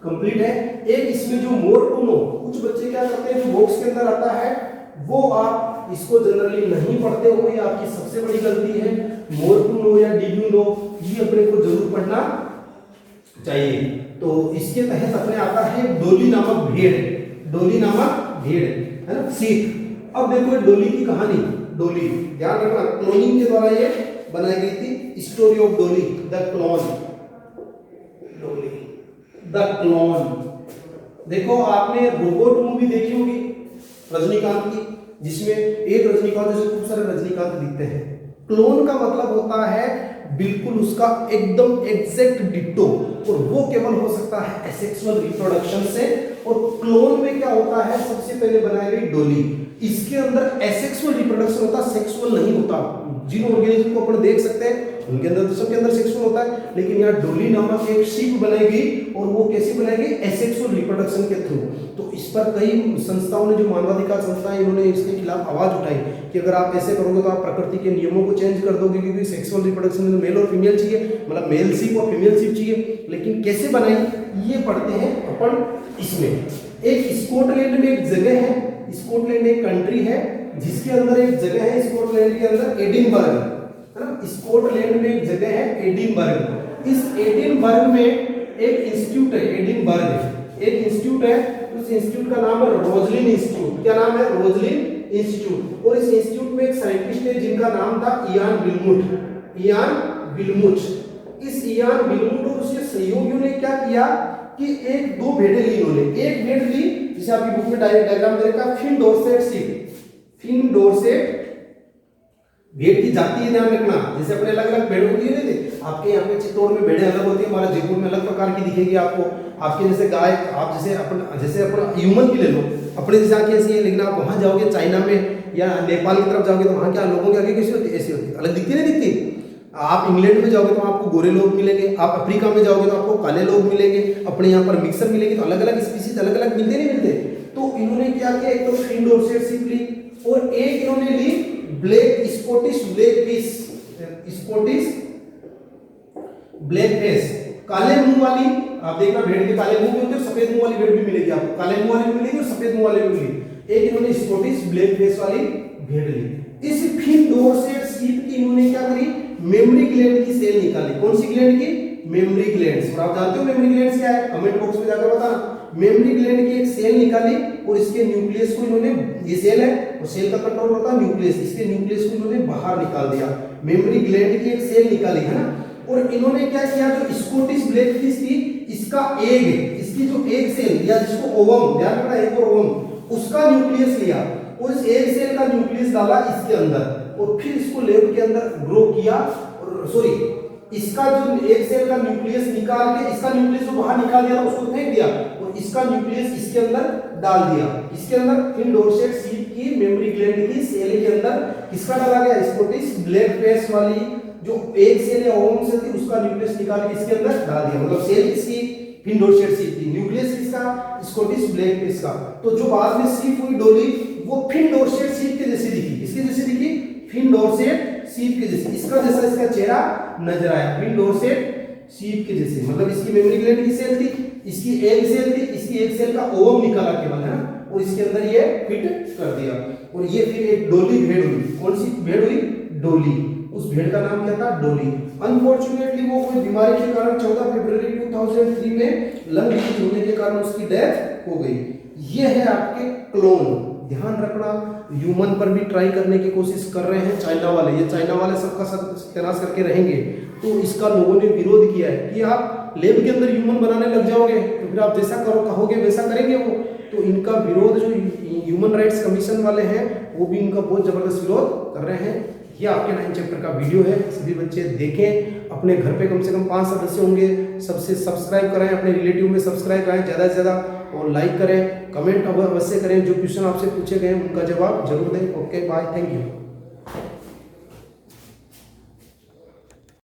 कंप्लीट है। एक इसमें जो मोर टू नो, कुछ बच्चे क्या करते हैं, जो बॉक्स के अंदर आता है वो आप इसको जनरली नहीं पढ़ते हो, ये आपकी सबसे बड़ी गलती है। मोर टू नो या डिड यू नो, ये अपने को जरूर पढ़ना चाहिए। तो इसके तहत अपने आता है डोली नामक भेड़, है ना, सीख। अब देखो डोली की कहानी, डोली ध्यान रखना, क्लोनिंग के द्वारा ये बनाई गई थी। स्टोरी ऑफ डोली द क्लोन। देखो आपने रोबोट मूवी देखी होगी रजनीकांत की, जिसमें एक रजनीकांत जैसे खूब सारे रजनीकांत दिखते हैं। क्लोन का मतलब होता है बिल्कुल उसका एकदम एग्जैक्ट डिट्टो, और वो केवल हो सकता है एसेक्सुअल रिप्रोडक्शन से। और क्लोन में क्या होता है, सबसे पहले बनाई गई डोली, इसके अंदर एसेक्सुअल रिप्रोडक्शन होता, सेक्सुअल नहीं होता। जिन ऑर्गेनिज्म को अपन देख सकते हैं उनके अंदर तो सबके अंदर सेक्सुअल होता है, लेकिन यहाँ डोली नामक एक शीप बनाई गई, और वो कैसे बनाई गई, एसेक्सुअल रिप्रोडक्शन के थ्रू। तो इस पर कई संस्थाओं ने, जो मानवाधिकार संस्थाएं, इन्होंने इसके खिलाफ आवाज उठाई कि अगर आप ऐसे करोगे तो आप प्रकृति के नियमों को चेंज कर दोगे, क्योंकि सेक्सुअल रिप्रोडक्शन में मेल और फीमेल चाहिए, मतलब मेल शीप और फीमेल शीप चाहिए। लेकिन कैसे बनाई ये पढ़ते हैं अपन इसमें। एक स्कॉटलैंड में एक जगह है, स्कॉटलैंड एक कंट्री है जिसके अंदर एक जगह है, स्कॉटलैंड के अंदर एडिनबर्ग, है ना, स्कॉटलैंड में एक जगह है एडिनबर्ग। इस एडिनबर्ग में एक इंस्टीट्यूट है, एडिनबर्ग एक इंस्टीट्यूट है, उस इंस्टीट्यूट का नाम है रोजलिन इंस्टीट्यूट। क्या नाम है, रोजलिन इंस्टीट्यूट। और इस इंस्टीट्यूट में एक साइंटिस्ट है जिनका नाम था इयान विल्मुट। इस इयान विल्मुट और उसके सहयोगियों ने क्या किया कि एक दो भेड़ें ली इन्होंने। एक भेड़ ली, जिसे आपकी बुक में डायग्राम दे रखा, Finn Dorset sheep. Finn Dorset भेड़ की जाति है, ध्यान रखना। जैसे अपने अलग अलग भेड़ होती है, आपके यहाँ पे चित्तौड़ में भेड़ें अलग होती है, हमारे जयपुर में अलग प्रकार की दिखेगी आपको। आपके जैसे गाय, आप जैसे अपन ह्यूमन की ले लो, अपने जैसे आंखें ऐसी है, लेकिन आप वहां जाओगे चाइना में या नेपाल की तरफ जाओगे तो वहां क्या लोगों की आंखें कैसी होती है, ऐसी होती है, अलग दिखती नहीं दिखती। आप इंग्लैंड में जाओगे तो आपको गोरे लोग मिलेंगे, आप अफ्रीका में जाओगे तो आपको काले लोग मिलेंगे, अपने यहाँ पर मिक्सर मिलेंगे। तो अलग अलग स्पीसीज अलग अलग मिलते नहीं मिलते। तो इन्होंने क्या किया, एक तो फिन डोरसेट शीप ली, और एक इन्होंने ली ब्लैक स्कॉटिश ब्लैक फेस, काले मुंह वाली। आप देखना भेड़ के काले मुंह भी होते हैं, सफेद मुंह वाली भेड़ भी मिलेगी आपको, काले मुंह वाली भी मिलेगी और सफेद मुंह वाली भी मिलेगी। एक इन्होंने स्कॉटिश ब्लैक फेस वाली भेड़ ली। इस फिन डोरसेट शीप की इन्होंने क्या करी, मेमरी ग्लैंड की सेल निकाली। कौन सी ग्लैंड की, मेमरी ग्लैंड्स। और आप जानते हो मेमरी ग्लैंड्स क्या है, कमेंट बॉक्स में जाकर बताना। मेमरी ग्लैंड की एक सेल निकाली और इसके न्यूक्लियस को इन्होंने, ये सेल है और सेल का कंट्रोल होता है न्यूक्लियस, इसके न्यूक्लियस को इन्होंने बाहर निकाल दिया। मेमरी ग्लैंड की एक सेल निकाली, है ना। और इन्होंने क्या किया, जो स्कॉटिश ब्लैक फिश थी, इसका एग, इसकी जो एग सेल या जिसको ओवम, ध्यान रखना, एक और ओवम, उसका न्यूक्लियस लिया और इस एग सेल का न्यूक्लियस डाला इसके अंदर, और फिर इसको लैब के अंदर ग्रो किया। और सॉरी, इसका जो एक सेल का न्यूक्लियस निकाल के, इसका न्यूक्लियस जो बाहर निकाल दिया था उसको फेंक दिया, और इसका न्यूक्लियस इसके अंदर डाल दिया। इसके अंदर फिन डोरसेट शीप की मेमोरी ग्लैंड की सेल के अंदर किसका डाला गया, स्कॉटिश ब्लैक फेस वाली जो एक सेल या ओवम सेल थी उसका न्यूक्लियस निकाल के इसके अंदर डाल दिया। मतलब सेल किसकी, फिन डोरसेट शीप की, न्यूक्लियस किसका, स्कॉटिश ब्लैक फेस का। तो जो बाद में शीप हुई डोली, वो फिन डोरसेट शीप के जैसी दिखी। किसके जैसी दिखी, फिन डोरसेट शीप के जैसे, इसका जैसा इसका चेहरा नजर आया, फिन डोरसेट शीप के जैसे। मतलब इसकी मेमोरी ग्लैंड की सेल थी, इसकी एग सेल थी, इसकी एग सेल का ओवम निकाला केवल, है ना, और इसके अंदर ये फिट कर दिया। और ये फिर एक डोली भेड़ हुई। कौन सी भेड़ हुई, डोली। उस भेड़ का नाम क्या था? डोली। अनफॉर्चुनेटली वो कोई बीमारी के कारण 14 फरवरी 2003 में लंग डिजीज होने के कारण उसकी डेथ हो गई। ये है आपके क्लोन। ध्यान रखना, ह्यूमन पर भी ट्राई करने की कोशिश कर रहे हैं चाइना वाले। ये चाइना वाले सबका सत्यानाश करके रहेंगे। तो इसका लोगों ने विरोध किया है कि आप लैब के अंदर ह्यूमन बनाने लग जाओगे तो फिर आप जैसा करो कहोगे वैसा करेंगे वो। तो इनका विरोध जो ह्यूमन राइट्स कमीशन वाले हैं वो भी इनका बहुत जबरदस्त विरोध कर रहे हैं। ये आपके 9 चैप्टर का वीडियो है, सभी बच्चे देखें। अपने घर पे कम से कम 5 सदस्य होंगे, सबसे सब्सक्राइब कराएं, अपने रिलेटिव में सब्सक्राइब कराएं ज़्यादा से ज़्यादा, और लाइक करें, कमेंट अवश्य करें। जो क्वेश्चन आपसे पूछे गए हैं उनका जवाब जरूर दें। Okay bye, thank you.